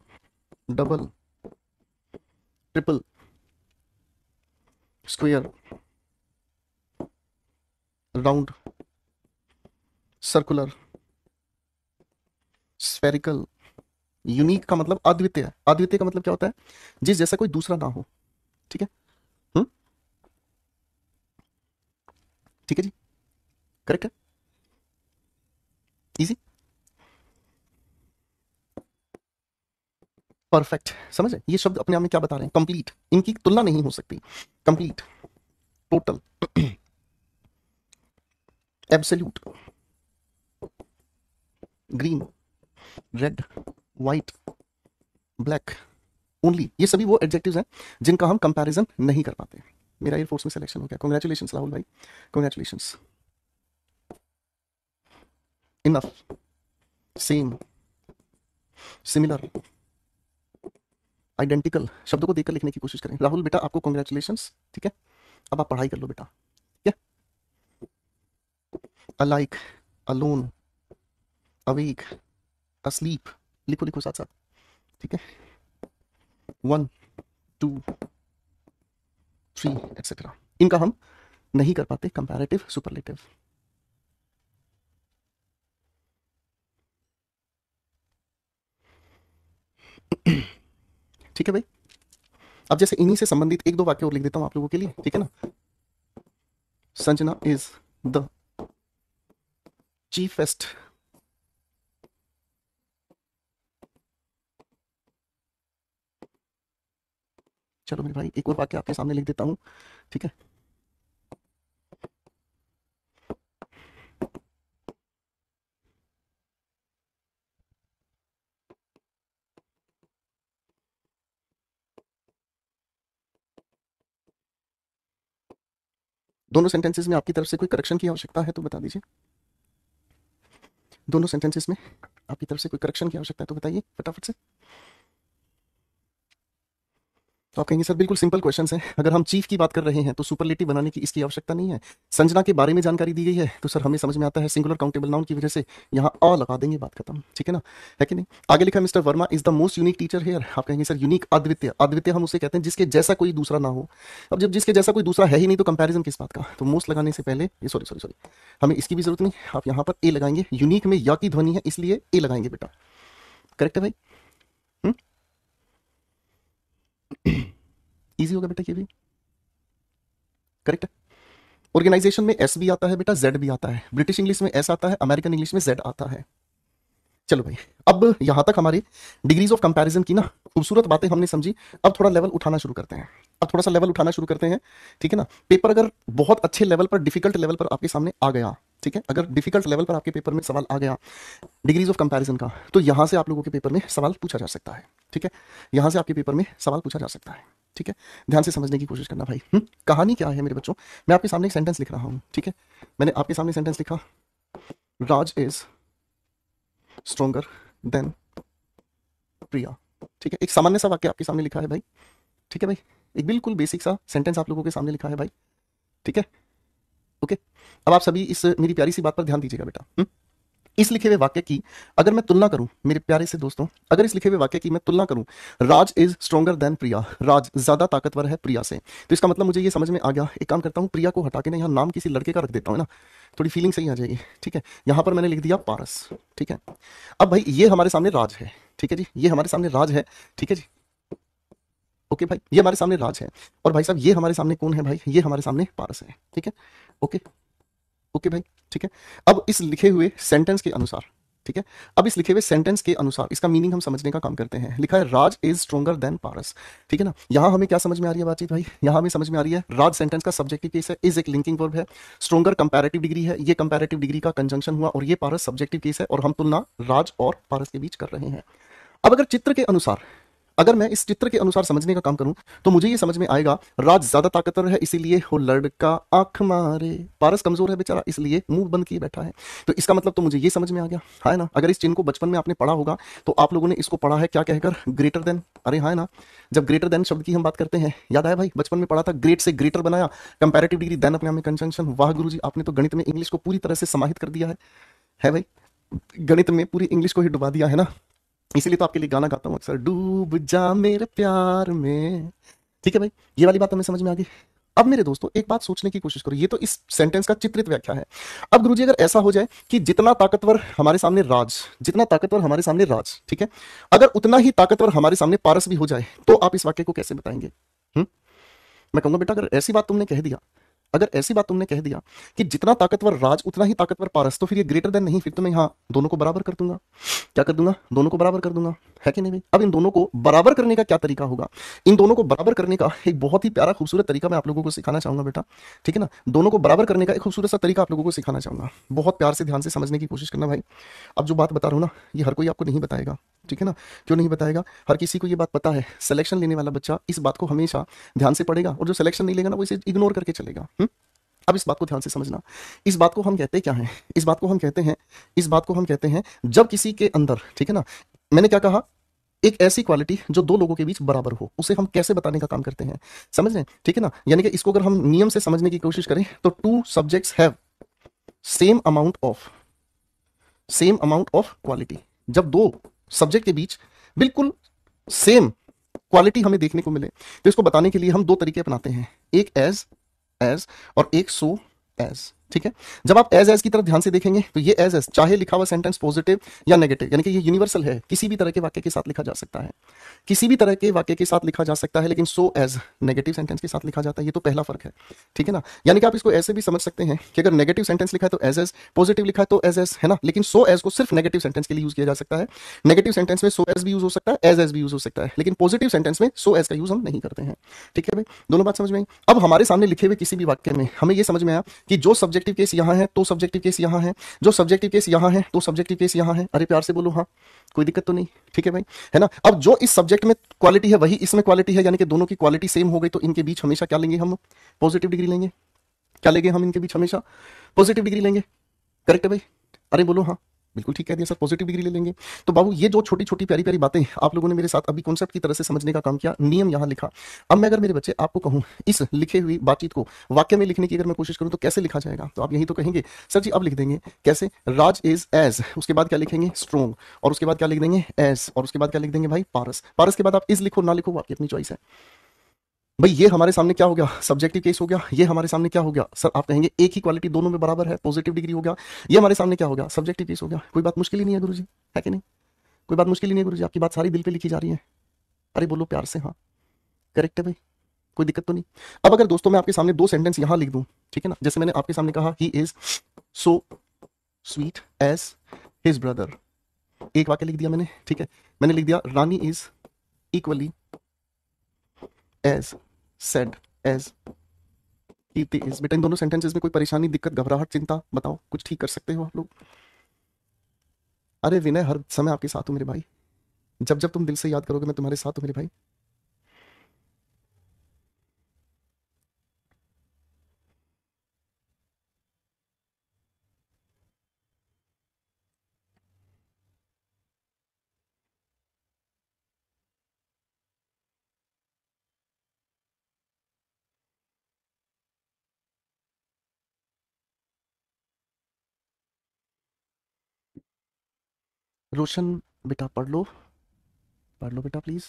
double, triple, square, round, circular, spherical, unique का मतलब अद्वितीय। अद्वितीय का मतलब क्या होता है, जिस जैसा कोई दूसरा ना हो, ठीक है। हम्म, ठीक है जी, करेक्ट है, इजी, परफेक्ट। समझ रहे ये शब्द अपने आप में क्या बता रहे हैं, कंप्लीट, इनकी तुलना नहीं हो सकती। Complete, total, absolute, green, red, white, black, only, ये सभी वो एडजेक्टिव्स हैं जिनका हम कंपैरिजन नहीं कर पाते। मेरा एयरफोर्स में सिलेक्शन हो गया, कॉन्ग्रेचुलेशन राहुल भाई, congratulation. Enough, same, similar, identical शब्दों को देखकर लिखने की कोशिश करें। राहुल बेटा आपको कॉन्ग्रेचुलेशन, ठीक है। अब आप पढ़ाई कर लो बेटा, ठीक है। अलाइक, अलोन, अवेक, अस्लीप, लिखो लिखो साथ साथ, ठीक है। 1, 2, 3 एक्सेट्रा, इनका हम नहीं कर पाते कंपैरेटिव सुपरलेटिव। ठीक है भाई। अब जैसे इन्हीं से संबंधित एक दो वाक्य और लिख देता हूं आप लोगों के लिए, ठीक है ना। संजना इज द चीफेस्ट चलो मेरे भाई एक और वाक्य आपके सामने लिख देता हूं, ठीक है। दोनों सेंटेंसेस में आपकी तरफ से कोई करेक्शन की आवश्यकता है तो बता दीजिए। दोनों सेंटेंसेस में आपकी तरफ से कोई करेक्शन की आवश्यकता है तो बताइए फटाफट से। तो आप कहेंगे सर बिल्कुल सिंपल क्वेश्चन है, अगर हम चीफ की बात कर रहे हैं तो सुपरलेटिव बनाने की इसकी आवश्यकता नहीं है। संजना के बारे में जानकारी दी गई है तो सर हमें समझ में आता है सिंगुलर काउंटेबल नाउन की वजह से यहाँ अ लगा देंगे, बात खत्म, ठीक है ना, है कि नहीं। आगे लिखा mister Verma is the most unique teacher here. आप कहेंगे सर यूनिक, अद्वितीय, अद्वितीय हम उसे कहते हैं जिसके जैसा कोई दूसरा ना हो। अब जब जिसके जैसा कोई दूसरा है ही नहीं तो कंपेरिजन किस बात का। तो मोस्ट लगाने से पहले ये सॉरी सॉरी सॉरी हमें इसकी भी जरूरत नहीं, आप यहाँ पर ए लगाएंगे। यूनिक में या की ध्वनि है इसलिए ए लगाएंगे बेटा, करेक्ट है भाई। इजी होगा बेटा ये भी, करेक्ट है। ऑर्गेनाइजेशन में एस भी आता है बेटा, जेड भी आता है। ब्रिटिश इंग्लिश में एस आता है, अमेरिकन इंग्लिश में जेड आता है। चलो भाई, अब यहां तक हमारी डिग्रीज ऑफ कंपैरिजन की ना खूबसूरत बातें हमने समझी। अब थोड़ा लेवल उठाना शुरू करते हैं, अब थोड़ा सा लेवल उठाना शुरू करते हैं, ठीक है ना। पेपर अगर बहुत अच्छे लेवल पर, डिफिकल्ट लेवल पर आपके सामने आ गया, ठीक है, अगर डिफिकल्ट लेवल पर आपके पेपर में सवाल आ गया डिग्रीज ऑफ कंपैरिजन का, तो यहां से आप लोगों के पेपर में सवाल पूछा जा सकता है, ठीक है। यहां से आपके पेपर में सवाल पूछा जा सकता है, ठीक है। ध्यान से समझने की कोशिश करना भाई। कहानी क्या है मेरे बच्चों, मैं आपके सामने एक सेंटेंस लिख रहा हूं, ठीक है। मैंने आपके सामने सेंटेंस लिखा, राज इज स्ट्रोंगर देन प्रिया, ठीक है। एक सामान्य सा वाक्य आपके सामने लिखा है भाई, ठीक है भाई। एक बिल्कुल बेसिक सा सेंटेंस आप लोगों के सामने लिखा है भाई, ठीक है, ओके। अब आप सभी इस मेरी प्यारी सी बात पर ध्यान दीजिएगा बेटा। इस लिखे हुए वाक्य की अगर मैं तुलना करूं मेरे प्यारे से दोस्तों, अगर इस लिखे हुए वाक्य की मैं तुलना करूं, राज इज स्ट्रोंगर देन प्रिया, राज ज्यादा ताकतवर है प्रिया से, तो इसका मतलब मुझे ये समझ में आ गया। एक काम करता हूं, प्रिया को हटा के ना यहाँ नाम किसी लड़के का रख देता हूं ना, थोड़ी फीलिंग सही आ जाएगी, ठीक है। यहां पर मैंने लिख दिया पारस, ठीक है। अब भाई ये हमारे सामने राज है, ठीक है जी, ये हमारे सामने राज है, ठीक है जी, ओके भाई, ये हमारे सामने राज है। और भाई साहब ये हमारे सामने कौन है भाई, ये हमारे सामने पारस है, ठीक है, ओके ओके भाई, ठीक है। अब इस लिखे हुए सेंटेंस के अनुसार, ठीक है, अब इस लिखे हुए सेंटेंस के अनुसार इसका मीनिंग हम समझने का काम करते हैं। लिखा है राज इज स्ट्रोंगर देन पारस, ठीक है ना। यहां हमें क्या समझ में आ रही है बातचीत भाई, यहां हमें समझ में आ रही है राज सेंटेंस का सब्जेक्टिव केस है, इज एक लिंकिंग वर्ब है, स्ट्रोंगर कंपैरेटिव डिग्री है, ये कंपैरेटिव डिग्री का कंजंक्शन हुआ, और ये पारस सब्जेक्टिव केस है, और हम तुलना राज और पारस के बीच कर रहे हैं। अब अगर चित्र के अनुसार, अगर मैं इस चित्र के अनुसार समझने का काम करूं तो मुझे ये समझ में आएगा राज ज्यादा ताकतवर है इसलिए वो लड़का आंख मारे, पारस कमजोर है बेचारा इसलिए मुंह बंद किए बैठा है। तो इसका मतलब तो मुझे ये समझ में आ गया, है ना। अगर इस चिन्ह को बचपन में आपने पढ़ा होगा तो आप लोगों ने इसको पढ़ा है क्या कहकर, ग्रेटर देन, अरे हाँ ना। जब ग्रेटर देन शब्द की हम बात करते हैं, याद आया भाई, बचपन में पढ़ा था, ग्रेट से ग्रेटर बनाया, कंपैरेटिव डिग्री देन अपने आप में कंजंक्शन। वाह गुरुजी, आपने तो गणित में इंग्लिश को पूरी तरह से समाहित कर दिया है भाई, गणित में पूरी इंग्लिश को ही डुबा दिया है ना। इसीलिए तो आपके लिए गाना गाता हूं अक्सर, डूब जा मेरे प्यार में, ठीक है भाई। ये वाली बात हमें समझ में आ गई। अब मेरे दोस्तों एक बात सोचने की कोशिश करो, ये तो इस सेंटेंस का चित्रित व्याख्या है। अब गुरुजी अगर ऐसा हो जाए कि जितना ताकतवर हमारे सामने राज, जितना ताकतवर हमारे सामने राज, ठीक है, अगर उतना ही ताकतवर हमारे सामने पारस भी हो जाए तो आप इस वाक्य को कैसे बताएंगे। मैं कहूंगा बेटा अगर ऐसी बात तुमने कह दिया, अगर ऐसी बात तुमने कह दिया कि जितना ताकतवर राज उतना ही ताकतवर पारस, तो फिर ये ग्रेटर देन नहीं, फिर तो मैं यहाँ दोनों को बराबर कर दूंगा। क्या कर दूंगा, दोनों को बराबर कर दूंगा, है कि नहीं भाई? अब इन दोनों को बराबर करने का क्या तरीका होगा? इन दोनों को बराबर करने का एक बहुत ही प्यारा खूबसूरत तरीका मैं आप लोगों को सिखाना चाहूंगा बेटा, ठीक है ना? दोनों को बराबर करने का एक खूबसूरत सा तरीका आप लोगों को सिखाना चाहूंगा। बहुत प्यार से ध्यान से समझने की कोशिश करना भाई। अब जो बात बता रहा हूँ ना, ये हर कोई आपको नहीं बताएगा, ठीक है ना? क्यों नहीं बताएगा? हर किसी को ये बात पता है, सिलेक्शन लेने वाला बच्चा इस बात को हमेशा ध्यान से पढ़ेगा, और जो सिलेक्शन नहीं लेगा ना वो इसे इग्नोर करके चलेगा। अब इस बात को ध्यान से समझना। इस बात को हम कहते क्या हैं? इस बात को हम कहते हैं, इस बात को हम कहते हैं जब किसी के अंदर, ठीक है ना, मैंने क्या कहा, एक ऐसी क्वालिटी जो दो लोगों के बीच बराबर हो, उसे हम कैसे बताने का काम करते हैं, समझ रहे हैं? ठीक है ना? यानी कि इसको अगर हम नियम से समझने की कोशिश करें तो two subjects have same amount of quality. जब दो सब्जेक्ट के बीच बिल्कुल सेम क्वालिटी हमें देखने को मिले, तो इसको बताने के लिए हम दो तरीके अपनाते हैं, एक एज और एक सो एज। ठीक है? जब आप एज की तरफ ध्यान से देखेंगे तो ये एज चाहे लिखा हुआ सेंटेंस पॉजिटिव या नेगेटिव, यानी कि ये यूनिवर्सल है, किसी भी तरह के वाक्य के साथ लिखा जा सकता है, किसी भी तरह के वाक्य के साथ लिखा जा सकता है, लेकिन सो एज नेगेटिव सेंटेंस के साथ लिखा जाता है। ये तो पहला फर्क है, ठीक है ना? यानी कि आप इसको ऐसे भी समझ सकते हैं कि अगर नेगेटिव सेंटेंस लिखा है तो एज, पॉजिटिव लिखा है तो एज, है ना? लेकिन सो एज को सिर्फ नेगेटिव सेंटेंस के लिए यूज किया जा सकता है। नेगेटिव सेंटेंस में सो एज भी यूज हो सकता है, एज भी यूज हो सकता है, लेकिन पॉजिटिव सेंटेंस में सो एज का यूज हम नहीं करते हैं। ठीक है भाई? दोनों बात समझ में आई? अब हमारे सामने लिखे हुए किसी भी वाक्य में हमें यह समझ में आया कि जो सब्जेक्टिव केस यहां है तो सब्जेक्टिव केस यहां है, जो सब्जेक्टिव केस यहां है तो सब्जेक्टिव केस यहां है। अरे प्यार से बोलो हाँ, कोई दिक्कत तो नहीं? ठीक है भाई, है ना? अब जो इस सब्जेक्ट में क्वालिटी है वही इसमें क्वालिटी है, यानी कि दोनों की क्वालिटी सेम हो गई, तो इनके बीच हमेशा क्या लेंगे हम? पॉजिटिव डिग्री लेंगे। क्या लेंगे हम? इनके बीच हमेशा पॉजिटिव डिग्री लेंगे। करेक्ट है भाई? अरे बोलो हाँ, बिल्कुल ठीक कह दिया सर, पॉजिटिव डिग्री ले लेंगे। तो बाबू ये जो छोटी छोटी प्यारी प्यारी बातें आप लोगों ने मेरे साथ अभी कॉन्सेप्ट की तरह से समझने का काम किया, नियम यहां लिखा। अब मैं अगर मेरे बच्चे आपको कहूं इस लिखे हुई बातचीत को वाक्य में लिखने की अगर मैं कोशिश करूं तो कैसे लिखा जाएगा, तो आप यही तो कहेंगे सर जी अब लिख देंगे कैसे? राज इज एज, उसके बाद क्या लिखेंगे? स्ट्रोंग, और उसके बाद क्या लिख देंगे? एज, और उसके बाद क्या लिख देंगे भाई? पारस। पारस के बाद आप इज लिखो ना लिखो, आपकी अपनी चॉइस है भाई। ये हमारे सामने क्या हो गया? सब्जेक्टिव केस हो गया। ये हमारे सामने क्या हो गया सर? आप कहेंगे एक ही क्वालिटी दोनों में बराबर है, पॉजिटिव डिग्री हो गया। ये हमारे सामने क्या हो गया? सब्जेक्टिव केस हो गया। कोई बात मुश्किल ही नहीं है गुरुजी, है कि नहीं? कोई बात मुश्किल ही नहीं है गुरुजी, आपकी बात सारी दिल पे लिखी जा रही है। अरे बोलो प्यार से हाँ, करेक्ट है भाई, कोई दिक्कत तो नहीं? अब अगर दोस्तों मैं आपके सामने दो सेंटेंस यहां लिख दूं, ठीक है ना, जैसे मैंने आपके सामने कहा he is so sweet as his brother, एक वाक्य लिख दिया मैंने, ठीक है? मैंने लिख दिया Rani is equally as sad as Kirti is. बेटा इन दोनों सेंटेंसेस में कोई परेशानी, दिक्कत, घबराहट, चिंता बताओ, कुछ ठीक कर सकते हो आप लोग? अरे विनय हर समय आपके साथ हूं मेरे भाई, जब जब तुम दिल से याद करोगे मैं तुम्हारे साथ हूं मेरे भाई। रोशन बेटा पढ़ लो बेटा प्लीज।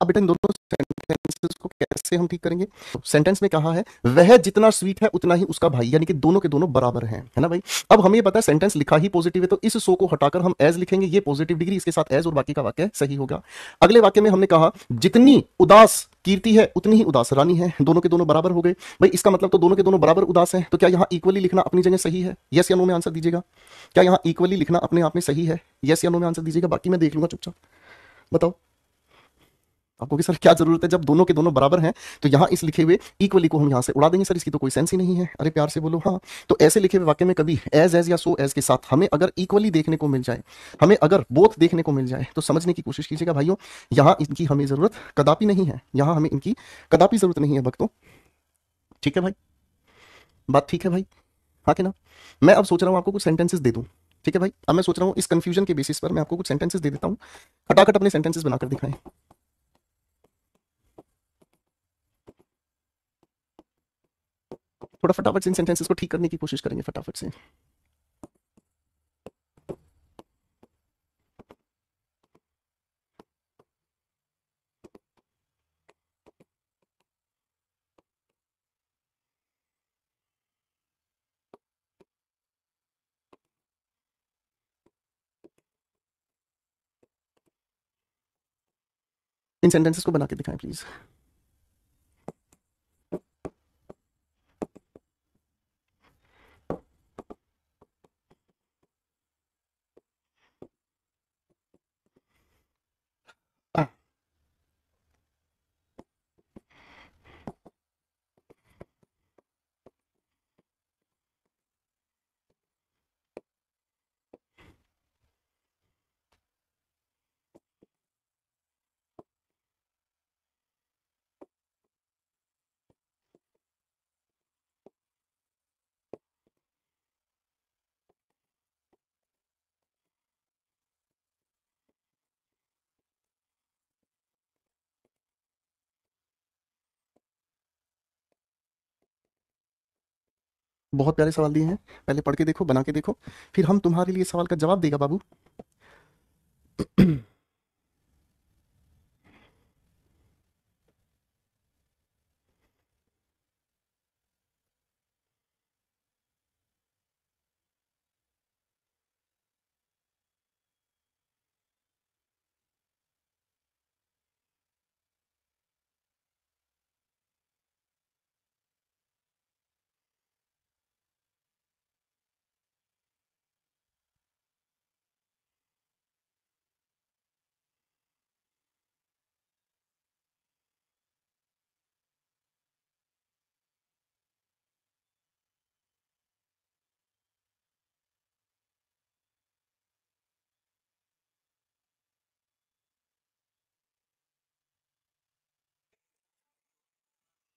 अब बेटा इन दोनों सेंटेंसेस को कैसे हम ठीक करेंगे? सेंटेंस में कहा है वह जितना स्वीट है उतना ही उसका भाई, यानी कि दोनों के दोनों बराबर हैं, है ना भाई? अब हमें ये पता है सेंटेंस लिखा ही पॉजिटिव है, तो इस सो को हटाकर हम एज लिखेंगे, ये पॉजिटिव डिग्री, इसके साथ एज, और बाकी का वाक्य सही होगा। अगले वाक्य में हमने कहा जितनी उदास कीर्ति है उतनी ही उदास रानी है, दोनों के दोनों बराबर हो गए भाई। इसका मतलब तो दोनों के दोनों बराबर उदास हैं, तो क्या यहाँ इक्वली लिखना अपनी जगह सही है? यस या नो में आंसर दीजिएगा। क्या यहाँ इक्वली लिखना अपने आप में सही है? यस या नो में आंसर दीजिएगा, बाकी मैं देख लूंगा चुपचाप। बताओ आपको कि सर क्या जरूरत है, जब दोनों के दोनों बराबर हैं तो यहां इस लिखे हुए इक्वली को हम यहां से उड़ा देंगे सर, इसकी तो कोई सेंस ही नहीं है। अरे प्यार से बोलो हाँ। तो ऐसे लिखे हुए वाक्य में कभी एज या सो एज के साथ हमें अगर इक्वली देखने को मिल जाए, हमें अगर बोथ देखने को मिल जाए, तो समझने की कोशिश कीजिएगा भाइयों, यहां इनकी हमें जरूरत कदापि नहीं है, यहां हमें इनकी कदापि जरूरत नहीं है भक्तों। ठीक है भाई, बात ठीक है भाई, हाँ कि ना? मैं अब सोच रहा हूं आपको कुछ सेंटेंसेस दे दूं, ठीक है भाई? अब मैं सोच रहा हूं इस कंफ्यूजन के बेसिस पर मैं आपको कुछ सेंटेंसेस दे देता हूं, खटाखट अपने सेंटेंसेस बनाकर दिखाएं। थोड़ा फटाफट से इन सेंटेंसेस को ठीक करने की कोशिश करेंगे फटाफट से। इन सेंटेंसेस को बना के दिखाएं प्लीज। बहुत प्यारे सवाल दिए हैं, पहले पढ़ के देखो, बना के देखो, फिर हम तुम्हारे लिए सवाल का जवाब देगा बाबू।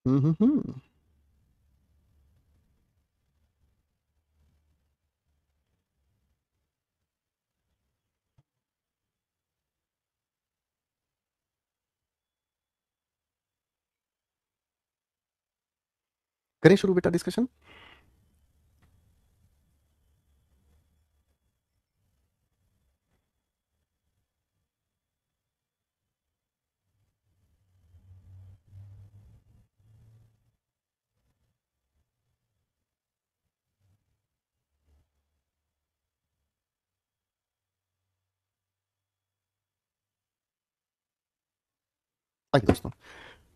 हम्म। करें शुरू बेटा डिस्कशन। आइए दोस्तों,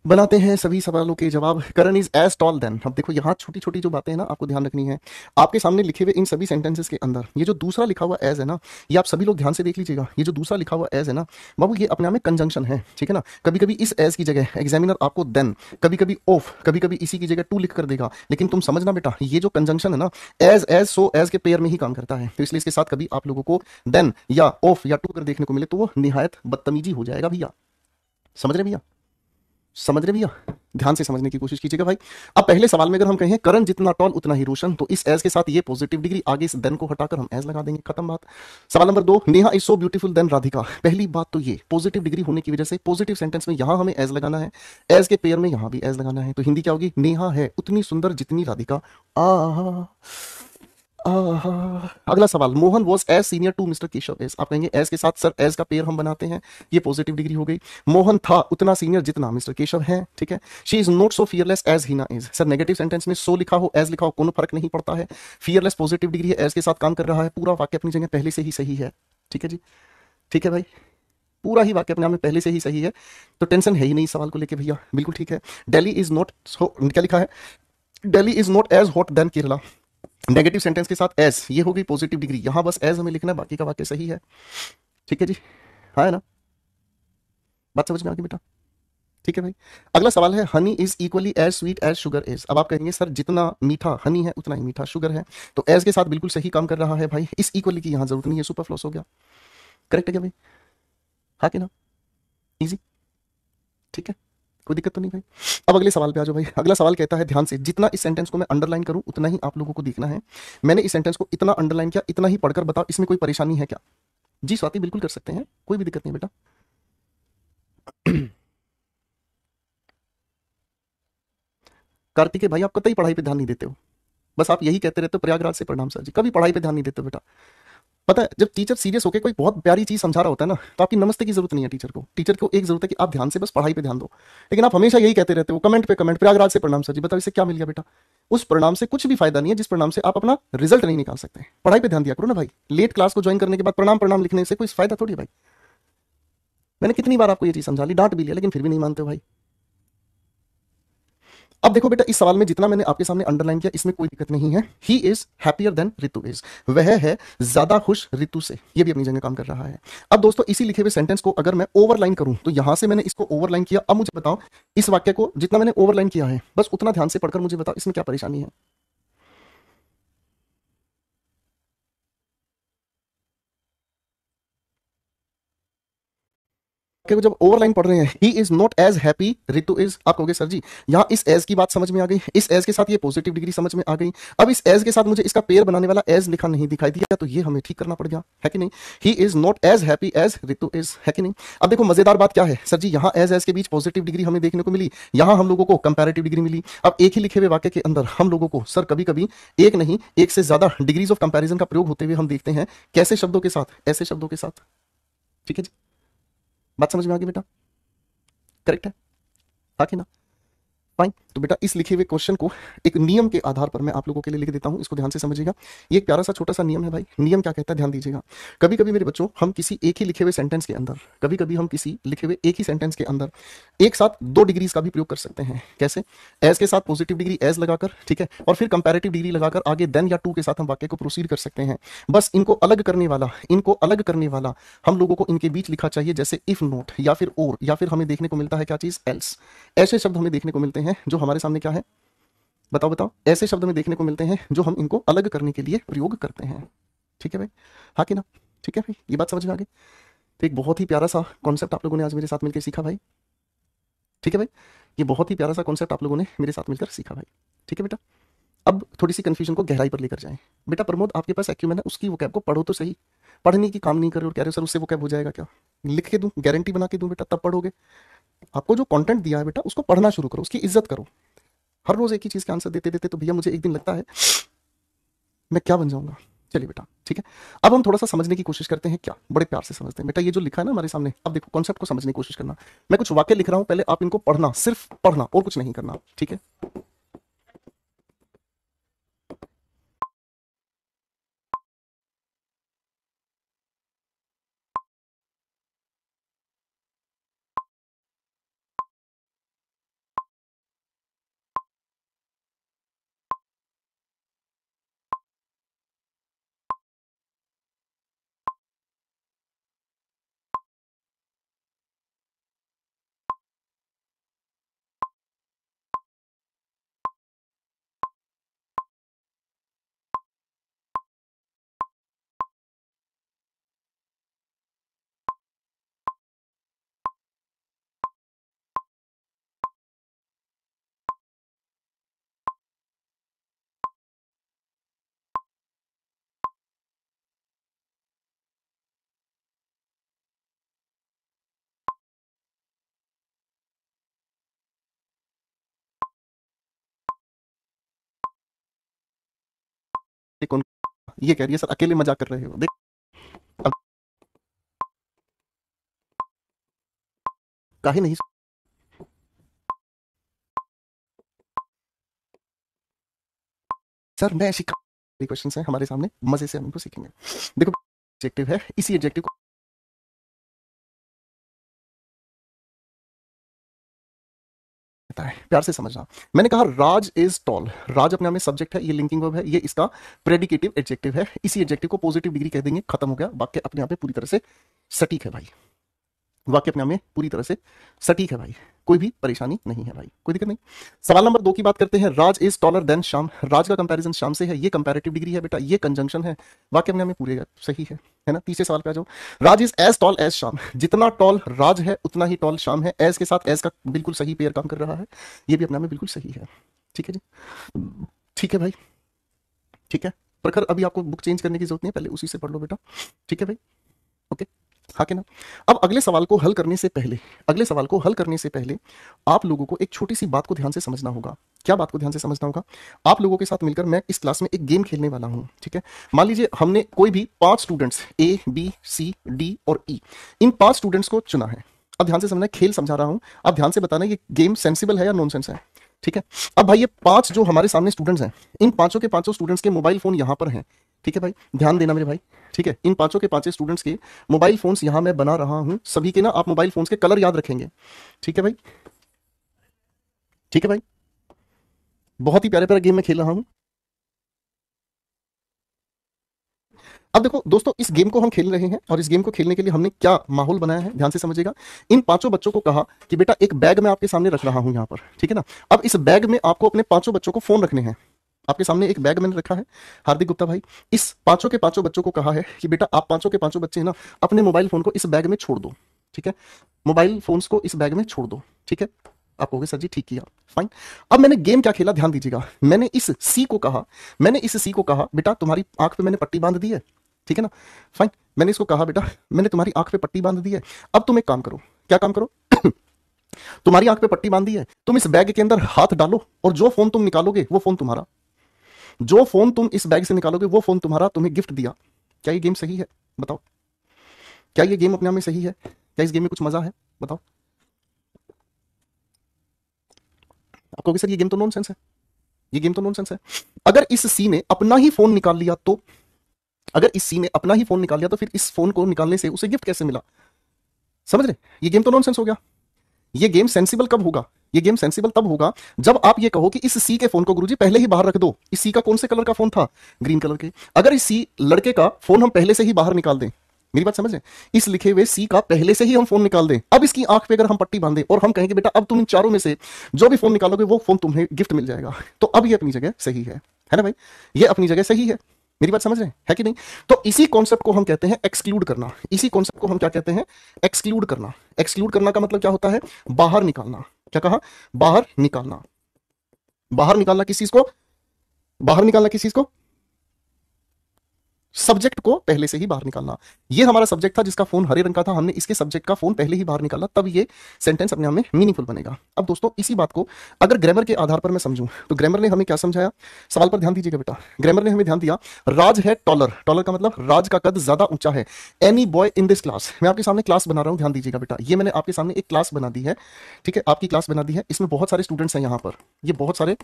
बनाते हैं सभी सवालों के जवाब। करण इज एज टॉल देन। अब देखो यहाँ छोटी छोटी जो बातें हैं ना, आपको ध्यान रखनी है। आपके सामने लिखे हुए इन सभी सेंटेंसेस के अंदर ये जो दूसरा लिखा हुआ एज है ना, ये आप सभी लोग ध्यान से देख लीजिएगा। ये जो दूसरा लिखा हुआ एज है ना बाबू, ये अपने आप में कंजंक्शन है, ठीक है ना। कभी कभी इस एज की जगह एग्जामिनर आपको देन, कभी कभी ऑफ, कभी कभी इसी की जगह टू लिख कर देगा। लेकिन तुम समझना बेटा, ये जो कंजंक्शन है ना, एज एज सो एज के पेयर में ही काम करता है। तो इसलिए इसके साथ कभी आप लोगों को देन या ऑफ या टू अगर देखने को मिले तो वो निहायत बदतमीजी हो जाएगा भैया। समझ रहे भैया? समझ रहे भैया? ध्यान से समझने की कोशिश कीजिएगा भाई। अब पहले सवाल में अगर हम कहें करण जितना टॉल उतना ही रोशन, तो इस एज के साथ ये पॉजिटिव डिग्री, आगे इस देन को हटाकर हम एज लगा देंगे, खत्म बात। सवाल number 2, Neha is so beautiful then Radhika. पहली बात तो ये पॉजिटिव डिग्री होने की वजह से पॉजिटिव सेंटेंस में यहां हमें एज लगाना है, एज के पेयर में यहां भी एज लगाना है। तो हिंदी क्या होगी? नेहा है उतनी सुंदर जितनी राधिका। आ आहा। अगला सवाल, Mohan was as senior to mister Keshav as. आप कहेंगे एज के साथ सर एज का पेयर हम बनाते हैं, ये पॉजिटिव डिग्री हो गई। मोहन था उतना सीनियर जितना मिस्टर केशव है, ठीक है। She is not so fearless as Hina is. Sir negative sentence में सो लिखा हो एज लिखा हो कोनो फर्क नहीं पड़ता है। फियरलेस पॉजिटिव डिग्री है, एज के साथ काम कर रहा है, पूरा वाक्य अपनी जगह पहले से ही सही है, ठीक है जी। ठीक है भाई, पूरा ही वाक्य अपने आप में पहले से ही सही है, तो टेंशन है ही नहीं सवाल को लेके भैया, बिल्कुल ठीक है। दिल्ली इज नॉट सो, क्या लिखा है? Delhi is not as hot then Kerala. Negative sentence के साथ एस, ये हो गई पॉजिटिव डिग्री, यहां बस एज हमें लिखना है, बाकी का वाक्य सही है, ठीक है जी। हाँ है ना? बात समझ में आ गई बेटा? ठीक है भाई। अगला सवाल है, honey is equally as sweet as sugar is. अब आप कहेंगे सर जितना मीठा हनी है उतना ही मीठा शुगर है, तो एज के साथ बिल्कुल सही काम कर रहा है भाई। इस इक्वली की यहां जरूरत नहीं है, सुपरफ्लूस हो गया। करेक्ट है क्या भाई? हाँ कि ना? इजी, ठीक है, कोई दिक्कत तो नहीं भाई। अब अगले सवाल पे आ जाओ भाई। अगला सवाल कहता है, ध्यान से, जितना इस सेंटेंस को मैं अंडरलाइन करूं उतना ही आप लोगों को देखना है। मैंने इस सेंटेंस को इतना अंडरलाइन किया, इतना ही पढ़कर बताओ इसमें कोई परेशानी है क्या? जी स्वाति, बिल्कुल कर सकते हैं, कोई भी दिक्कत नहीं बेटा। कार्तिकेय भाई, आप कतई पढ़ाई पे ध्यान नहीं देते हो, बस आप यही कहते रहते हो प्रयागराज से प्रणाम सर जी, कभी पढ़ाई पे ध्यान नहीं देते हो बेटा। पता है, जब टीचर सीरियस होकर कोई बहुत प्यारी चीज समझा रहा होता है ना, तो आपकी नमस्ते की जरूरत नहीं है टीचर को। टीचर को एक जरूरत है कि आप ध्यान से बस पढ़ाई पे ध्यान दो। लेकिन आप हमेशा यही कहते रहते हो, कमेंट पे कमेंट, प्रयागराज से प्रणाम सर जी। बताओ इससे क्या मिल गया बेटा? उस प्रणाम से कुछ भी फायदा नहीं है जिस प्रणाम से आप अपना रिजल्ट नहीं निकाल सकते। पढ़ाई पे ध्यान दिया करो ना भाई। लेट क्लास को ज्वाइन करने के बाद प्रणाम प्रणाम लिखने से कोई फायदा थोड़ी है भाई। मैंने कितनी बार आपको ये चीज समझा ली, डांट भी लिया, लेकिन फिर भी नहीं मानते हो भाई। अब देखो बेटा, इस सवाल में जितना मैंने आपके सामने अंडरलाइन किया इसमें कोई दिक्कत नहीं है। He is happier than Ritu is, वह है ज्यादा खुश ऋतु से, ये भी अपनी जगह काम कर रहा है। अब दोस्तों, इसी लिखे हुए सेंटेंस को अगर मैं ओवरलाइन करूं, तो यहां से मैंने इसको ओवरलाइन किया। अब मुझे बताओ, इस वाक्य को जितना मैंने ओवरलाइन किया है बस उतना ध्यान से पढ़कर मुझे बताओ इसमें क्या परेशानी है। को जब ओवरलाइन पढ़ रहे हैं, he is not as happy, Ritu is, आप कहोगे सर जी यहाँ इस एज की बात समझ में आ गई, इस एज के साथ ये पॉजिटिव डिग्री समझ में आ गई, अब इस एज के साथ मुझे इसका पेयर बनाने वाला एज लिखा नहीं दिखाई दिया, तो ये हमें ठीक करना पड़ गया, है कि नहीं। He is not as happy as Ritu is, है कि नहीं। अब देखो मजेदार बात क्या है सर जी, यहाँ एज के बीच पॉजिटिव डिग्री हमें देखने को मिली, यहाँ हम लोगों को कंपैरेटिव डिग्री मिली। अब एक ही लिखे हुए वाक्य के अंदर हम लोगों को सर कभी कभी एक नहीं एक से ज्यादा डिग्रीज ऑफ कंपैरिजन का प्रयोग होते हुए हम देखते हैं, कैसे शब्दों के साथ, ऐसे शब्दों के साथ, ठीक है जी, बात समझ में आ गई बेटा, करेक्ट है, हाँ कि ना। फाइन, तो बेटा इस लिखे हुए क्वेश्चन को एक नियम के आधार पर मैं आप लोगों के लिए लिख देता हूं, इसको ध्यान से समझिएगा। ये एक प्यारा सा छोटा सा नियम है भाई, नियम क्या कहता है ध्यान दीजिएगा। कभी कभी मेरे बच्चों हम किसी एक ही लिखे हुए सेंटेंस के अंदर, कभी कभी हम किसी लिखे हुए एक ही सेंटेंस के अंदर एक साथ दो डिग्रीज का भी प्रयोग कर सकते हैं। कैसे? एज के साथ पॉजिटिव डिग्री एज लगाकर, ठीक है, और फिर कंपैरेटिव डिग्री लगाकर आगे देन या टू के साथ हम वाक्य को प्रोसीड कर सकते हैं। बस इनको अलग करने वाला हम लोगों को इनके बीच लिखा चाहिए, जैसे इफ नोट या फिर और, या फिर हमें देखने को मिलता है क्या चीज, एल्स। ऐसे शब्द हमें देखने को मिलते हैं जो हमारे सामने क्या है, बताओ बताओ, ऐसे शब्द हमें देखने को मिलते हैं जो हम इनको अलग करने के लिए प्रयोग करते हैं। ठीक है भाई, हाँ कि ना, ठीक है भाई, ये बात समझ में आ गई। तो एक बहुत ही प्यारा सा कॉन्सेप्ट आप लोगों ने आज मेरे साथ मिलकर सीखा भाई, ठीक है भाई, ये बहुत ही प्यारा सा कॉन्सेप्ट आप लोगों ने मेरे साथ मिलकर सीखा भाई, ठीक है बेटा। अब थोड़ी सी कंफ्यूजन को गहराई पर लेकर जाएं। बेटा प्रमोद आपके पास एक्यूमेन है, उसकी वो कैब को पढ़ो तो सही, पढ़ने की काम नहीं कर रहे और कह रहे हो सर उससे वो कैब हो जाएगा क्या, लिख के दूं, गारंटी बना के दूं बेटा, तब पढ़ोगे। आपको जो कंटेंट दिया है बेटा उसको पढ़ना शुरू करो, उसकी इज्जत करो। हर रोज एक ही चीज का आंसर देते देते तो भैया मुझे एक दिन लगता है मैं क्या बन जाऊंगा। चलिए बेटा ठीक है, अब हम थोड़ा सा समझने की कोशिश करते हैं, क्या बड़े प्यार से समझते हैं बेटा। ये जो लिखा है ना हमारे सामने, अब देखो कॉन्सेप्ट को समझने की कोशिश करना। मैं कुछ वाक्य लिख रहा हूं, पहले आप इनको पढ़ना, सिर्फ पढ़ना और कुछ नहीं करना, ठीक है। ये कौन, ये कह रही है सर अकेले मजाक कर रहे हो, देख अब काहे नहीं। सर मैं ऐसी क्वेश्चन है हमारे सामने, मजे से हम इनको सीखेंगे। देखो एडजेक्टिव है, इसी एडजेक्टिव को है, प्यार से समझना। मैंने कहा राज इज टॉल, राज अपने आप में सब्जेक्ट है, ये लिंकिंग वर्ब है, ये इसका प्रेडिकेटिव एडजेक्टिव है। इसी एडजेक्टिव को पॉजिटिव डिग्री कह देंगे, खत्म हो गया, वाक्य अपने आप में पूरी तरह से सटीक है भाई, वाक्य अपने आप में पूरी तरह से सटीक है भाई, कोई भी परेशानी नहीं है भाई, कोई दिक्कत नहीं। सवाल नंबर 2 की बात करते हैं। राज इज टॉलर देन श्याम, राज का कंपैरिजन श्याम से है, ये कंपैरेटिव डिग्री है बेटा, ये कंजंक्शन है, वाक्य अपने आप में पूरे सही है ना। तीसरे सवाल पे आ जाओ। Raj is as tall as Shyam, जितना टॉल राज है उतना ही टॉल श्याम है, एज के साथ एज का बिल्कुल सही पेयर काम कर रहा है, ये भी अपने आप में बिल्कुल सही है, ठीक है जी, ठीक है भाई, ठीक है। प्रखर अभी आपको बुक चेंज करने की जरूरत नहीं है, पहले उसी से पढ़ लो बेटा, ठीक है भाई, ओके, हाँ कि ना। अब अगले सवाल को हल करने से पहले, अगले सवाल को हल करने से पहले आप लोगों को एक छोटी सी बात को ध्यान से समझना होगा। क्या बात को ध्यान से समझना होगा? आप लोगों के साथ मिलकर मैं इस क्लास में एक गेम खेलने वाला हूं, ठीक है। मान लीजिए हमने कोई भी 5 students A B C D और ई, इन 5 स्टूडेंट्स को चुना है। अब ध्यान से समझना, खेल समझा रहा हूं, अब ध्यान से बताना ये गेम सेंसिबल है या नॉनसेंस है, ठीक है। अब भाई ये 5 जो हमारे सामने स्टूडेंट्स हैं, इन पांचों के पांचों स्टूडेंट्स के मोबाइल फोन यहां पर हैं, ठीक है भाई, ध्यान देना मेरे भाई, ठीक है। इन पांचों के पांचों स्टूडेंट्स के मोबाइल फोन्स यहां मैं बना रहा हूं, सभी के ना आप मोबाइल फोन्स के कलर याद रखेंगे, ठीक है भाई, ठीक है भाई, बहुत ही प्यारे प्यारे गेम में खेल रहा हूं। अब देखो दोस्तों, इस गेम को हम खेल रहे हैं और इस गेम को खेलने के लिए हमने क्या माहौल बनाया है, ध्यान से समझिएगा। इन पांचों बच्चों को कहा कि बेटा एक बैग मैं आपके सामने रख रहा हूं यहां पर, ठीक है ना। अब इस बैग में आपको अपने पांचों बच्चों को फोन रखने हैं, आपके सामने एक बैग मैंने रखा है। हार्दिक गुप्ता भाई, इस पांचों के पांचों बच्चों को कहा है कि बेटा आप पांचों के पांचों बच्चे हैं ना, अपने मोबाइल फोन को इस बैग में छोड़ दो, ठीक है, मोबाइल फोन्स को इस बैग में छोड़ दो, ठीक है। आप कहोगे सर जी ठीक किया, फाइन। अब मैंने गेम क्या खेला, ध्यान दीजिएगा। मैंने इस सी को कहा बेटा तुम्हारी आंख पे मैंने पट्टी बांध दी है, ठीक है ना, फाइन। मैंने इसको कहा बेटा मैंने तुम्हारी आंख पे पट्टी बांध दी है, अब तुम एक काम करो। क्या काम करो? तुम्हारी आंख पे पट्टी बांध दी है, तुम इस बैग के अंदर हाथ डालो और जो फोन तुम निकालोगे वो फोन तुम्हारा। जो फोन तुम इस बैग से निकालोगे वो फोन तुम्हारा, तुम्हें गिफ्ट दिया। क्या ये गेम सही है? बताओ, क्या ये गेम अपने आप में सही है? क्या इस गेम में कुछ मजा है? बताओ। आप कहोगे सर ये गेम तो नॉनसेंस है, ये गेम तो नॉनसेंस है। अगर इस सी ने अपना ही फोन निकाल लिया तो, अगर इस सी ने अपना ही फोन निकाल लिया तो फिर इस फोन को निकालने से उसे गिफ्ट कैसे मिला? समझ रहे? ये गेम तो नॉनसेंस हो गया। ये गेम सेंसिबल कब होगा? ये गेम सेंसिबल तब होगा जब आप ये कहो कि इस सी के फोन को गुरुजी पहले ही बाहर रख दो। इस सी का कौन से कलर का फोन था? ग्रीन कलर के। अगर इस सी लड़के का फोन हम पहले से ही बाहर निकाल दें, मेरी बात समझ रहे? इस लिखे हुए सी का पहले से ही हम फोन निकाल दें, अब इसकी आंख पे अगर हम पट्टी बांधे और हम कहेंगे बेटा अब तुम इन चारों में से जो भी फोन निकालोगे वो फोन तुम्हें गिफ्ट मिल जाएगा, तो अब ये अपनी जगह सही है ना भाई? ये अपनी जगह सही है। मेरी बात समझ रहे हैं, है कि नहीं? तो इसी कॉन्सेप्ट को हम कहते हैं एक्सक्लूड करना। इसी कॉन्सेप्ट को हम क्या कहते हैं? एक्सक्लूड करना। एक्सक्लूड करना का मतलब क्या होता है? बाहर निकालना। क्या कहा? बाहर निकालना। बाहर निकालना किस चीज को? बाहर निकालना किस चीज को? सब्जेक्ट को पहले से ही बाहर निकालना। ये हमारा सब्जेक्ट था जिसका फोन हरे रंग का था, हमने इसके सब्जेक्ट का फोन पहले ही बाहर निकाला, तब ये सेंटेंस अपने आप में मीनिंगफुल बनेगा। अब दोस्तों इसी बात को अगर ग्रामर के आधार पर मैं समझूं तो ग्रामर ने हमें क्या समझाया? सवाल पर ध्यान दीजिएगा बेटा। ग्रामर ने हमें ध्यान दिया, राज है टॉलर। टॉलर का मतलब राज का कद ज्यादा ऊंचा है। Any boy in this class. मैं आपके सामने क्लास बना रहा हूं, ध्यान दीजिएगा बेटा। ये मैंने आपके सामने एक क्लास बना दी है, ठीक है, आपकी क्लास बना दी है। इसमें बहुत सारे स्टूडेंट्स हैं यहां पर, ये बहुत सारे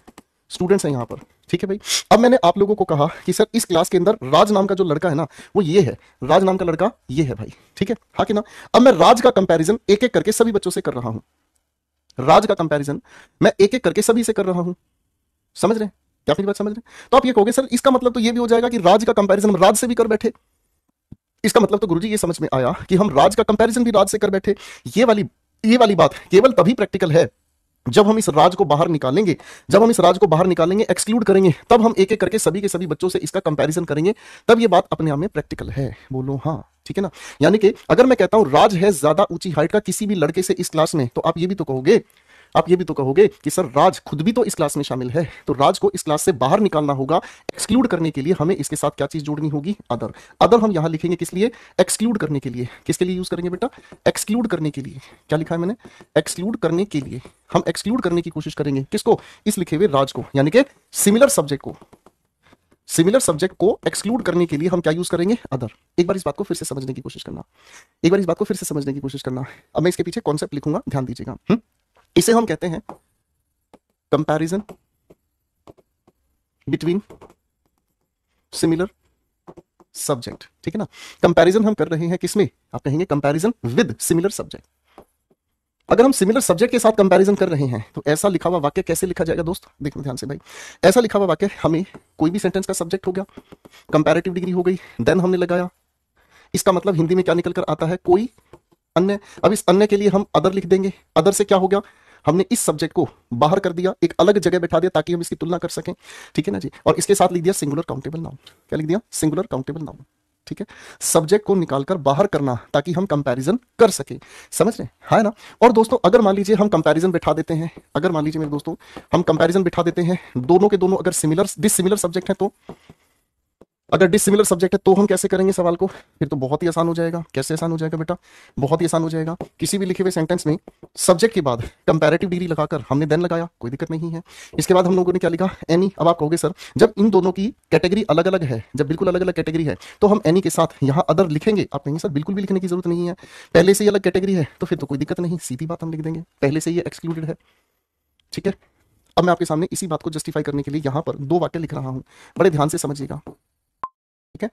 स्टूडेंट्स हैं यहां पर, ठीक है भाई। अब मैंने आप लोगों को कहा कि सर इस क्लास के अंदर राज नाम का जो लड़का है ना वो ये है, राज नाम का लड़का ये है भाई, ठीक है, हाँ कि ना? अब मैं राज का कंपैरिजन एक एक करके सभी बच्चों से कर रहा हूं। राज का कंपैरिजन मैं एक एक करके सभी से कर रहा हूं। समझ रहे हैं? क्या मेरी बात समझ रहे हैं? तो आप ये कहोगे सर इसका मतलब तो ये भी हो जाएगा कि राज का कंपैरिजन हम राज से भी कर बैठे। इसका मतलब तो गुरुजी ये समझ में आया कि हम राज का कंपैरिजन भी राज से कर बैठे। ये वाली बात केवल तभी प्रैक्टिकल है जब हम इस राज को बाहर निकालेंगे। जब हम इस राज को बाहर निकालेंगे, एक्सक्लूड करेंगे, तब हम एक एक करके सभी के सभी बच्चों से इसका कंपैरिजन करेंगे, तब ये बात अपने आप में प्रैक्टिकल है। बोलो हाँ, ठीक है ना? यानी कि अगर मैं कहता हूं राज है ज्यादा ऊंची हाइट का किसी भी लड़के से इस क्लास में, तो आप ये भी तो कहोगे कि सर राज खुद भी तो इस क्लास में शामिल है, तो राज को इस क्लास से बाहर निकालना होगा। एक्सक्लूड करने के लिए हमें इसके साथ क्या चीज जोड़नी होगी? अदर। अदर हम यहां लिखेंगे किस लिए? एक्सक्लूड करने के लिए। किसके लिए यूज करेंगे बेटा? एक्सक्लूड करने के लिए। क्या लिखा है मैंने? एक्सक्लूड करने के लिए। हम एक्सक्लूड करने की कोशिश करेंगे किसको? इस लिखे हुए राज को, यानी कि सिमिलर सब्जेक्ट को। सिमिलर सब्जेक्ट को एक्सक्लूड करने के लिए हम क्या यूज करेंगे? अदर। एक बार इस बात को फिर से समझने की कोशिश करना, एक बार इस बात को फिर से समझने की कोशिश करना। अब मैं इसके पीछे कॉन्सेप्ट लिखूंगा, ध्यान दीजिएगा। इसे हम कहते हैं कंपैरिजन बिटवीन सिमिलर सब्जेक्ट, ठीक है ना? कंपैरिजन हम कर रहे हैं किसमें? आप कहेंगे कंपैरिजन विद सिमिलर सब्जेक्ट। अगर हम सिमिलर सब्जेक्ट के साथ कंपैरिजन कर रहे हैं तो ऐसा लिखा हुआ वाक्य कैसे लिखा जाएगा दोस्त? देखना ध्यान से भाई। ऐसा लिखा हुआ वाक्य हमें कोई भी सेंटेंस का सब्जेक्ट हो गया, कंपैरेटिव डिग्री हो गई, देन हमने लगाया, इसका मतलब हिंदी में क्या निकल कर आता है? कोई अन्य। अब इस अन्य के लिए हम अदर लिख देंगे। अदर से क्या हो गया? हमने इस सब्जेक्ट को बाहर कर दिया, एक अलग जगह बैठा दिया ताकि हम इसकी तुलना कर सकें, ठीक है ना जी? और इसके साथ लिख दिया सिंगुलर काउंटेबल नाउन। क्या लिख दिया? सिंगुलर काउंटेबल नाउन, ठीक है? सब्जेक्ट को निकालकर बाहर करना ताकि हम कंपैरिजन कर सके। समझ रहे हैं? है ना? और दोस्तों अगर मान लीजिए हम कंपैरिजन बिठा देते हैं, अगर मान लीजिए मेरे दोस्तों हम कंपैरिजन बिठा देते हैं, दोनों के दोनों अगर सिमिलर डिसिमिलर सब्जेक्ट है, तो अगर डिसिमिलर सब्जेक्ट है तो हम कैसे करेंगे सवाल को? फिर तो बहुत ही आसान हो जाएगा। कैसे आसान हो जाएगा बेटा? बहुत ही आसान हो जाएगा। किसी भी लिखे हुए सेंटेंस में सब्जेक्ट के बाद कंपैरेटिव डिग्री लगाकर हमने देन लगाया, कोई दिक्कत नहीं है। इसके बाद हम लोगों ने क्या लिखा? एनी। अब आप कहोगे सर जब इन दोनों की कैटेगरी अलग अलग है, जब बिल्कुल अलग अलग कैटेगरी है, तो हम एनी के साथ यहाँ अदर लिखेंगे। आप कहेंगे सर बिल्कुल भी लिखने की जरूरत नहीं है, पहले से ही अलग कैटेगरी है, तो फिर तो कोई दिक्कत नहीं, सीधी बात हम लिख देंगे, पहले से ये एक्सक्लूडेड है, ठीक है? अब मैं आपके सामने इसी बात को जस्टिफाई करने के लिए यहाँ पर दो वाक्य लिख रहा हूँ, बड़े ध्यान से समझिएगा, ठीक है?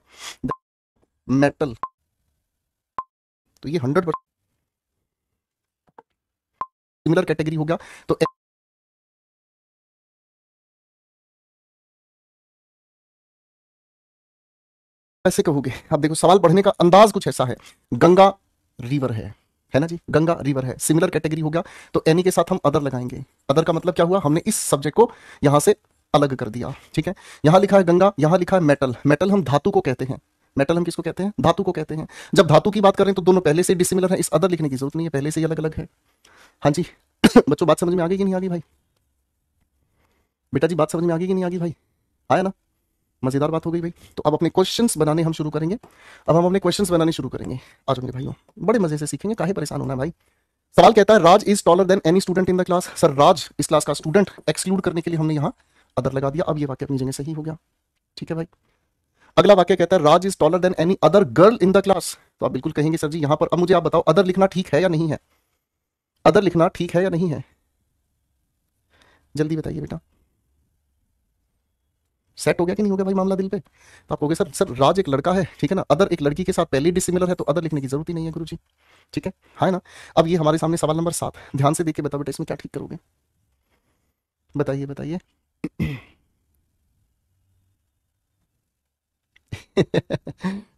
मेटल, तो ये 100% सिमिलर कैटेगरी हो गया। तो ऐसे कहोगे, अब देखो सवाल पढ़ने का अंदाज कुछ ऐसा है, गंगा रिवर है ना जी? गंगा रिवर है, सिमिलर कैटेगरी हो गया, तो एनी के साथ हम अदर लगाएंगे। अदर का मतलब क्या हुआ? हमने इस सब्जेक्ट को यहां से अलग कर दिया, ठीक है? यहां लिखा है गंगा, यहां लिखा है मेटल। मेटल हम धातु को कहते हैं, मेटल हम किसको कहते हैं? धातु को कहते हैं। जब धातु की बात करें तो दोनों पहले से डिसिमिलर है, इस अदर लिखने की जरूरत नहीं है, पहले से ही अलग अलग है। हाँ जी बच्चों बात समझ में आ गई कि नहीं आ गई भाई? बेटा जी बात समझ में आ गई कि नहीं आ गई भाई? आया ना? मजेदार बात हो गई भाई। तो अब अपने क्वेश्चंस बनाने हम शुरू करेंगे। अब हम अपने क्वेश्चंस बनाने शुरू करेंगे। आ जाओ मेरे भाइयों, बड़े मजे से सीखेंगे, काहे परेशान होना है भाई। सवाल कहता है Raj is taller than any student in the class. Sir Raj इस क्लास का स्टूडेंट, एक्सक्लूड करने के लिए हमने यहाँ अदर लगा दिया। अब ये वाक्य अपनी जगह सही हो गया। ठीक है भाई। अगला वाक्य कहता है Raj is taller than any other girl in the class. तो आप बिल्कुल कहेंगे सर जी यहाँ पर अब मुझे आप बताओ अदर लिखना ठीक है या नहीं है? अदर लिखना ठीक है या नहीं है? जल्दी बताइए बेटा। सेट हो गया कि नहीं हो गया भाई मामला दिल पे? तो आप कहोगे सर सर राज एक लड़का है, ठीक है ना, अदर एक लड़की के साथ पहले डिसिमिलर है, तो अदर लिखने की जरूरत ही नहीं है गुरुजी। ठीक है, हाँ ना। अब ये हमारे सामने सवाल नंबर 7, ध्यान से देख के बताओ बेटा इसमें क्या ठीक करोगे? बताइए बताइए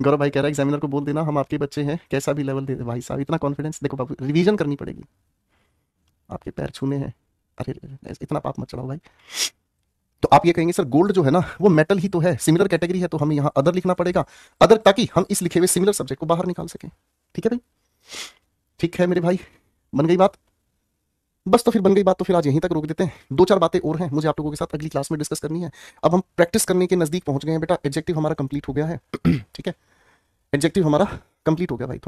गौरव भाई कह रहा है एग्जामिनर को बोल देना हम आपके बच्चे हैं, कैसा भी लेवल दे दे। भाई साहब इतना कॉन्फिडेंस, देखो बाबू रिवीजन करनी पड़ेगी, आपके पैर छूने हैं। अरे इतना पाप मत चढ़ाओ भाई। तो आप ये कहेंगे सर गोल्ड जो है ना वो मेटल ही तो है, सिमिलर कैटेगरी है, तो हमें यहाँ अदर लिखना पड़ेगा, अदर, ताकि हम इस लिखे हुए सिमिलर सब्जेक्ट को बाहर निकाल सकें। ठीक है भाई? ठीक है मेरे भाई, बन गई बात? बस तो फिर बन गई बात, तो फिर आज यहीं तक रोक देते हैं। 2-4 बातें और हैं मुझे आप लोगों के साथ अगली क्लास में डिस्कस करनी है। अब हम प्रैक्टिस करने के नजदीक पहुंच गए हैं बेटा। एडजेक्टिव हमारा कंप्लीट हो गया है ठीक है, एडजेक्टिव हमारा कंप्लीट हो गया भाई।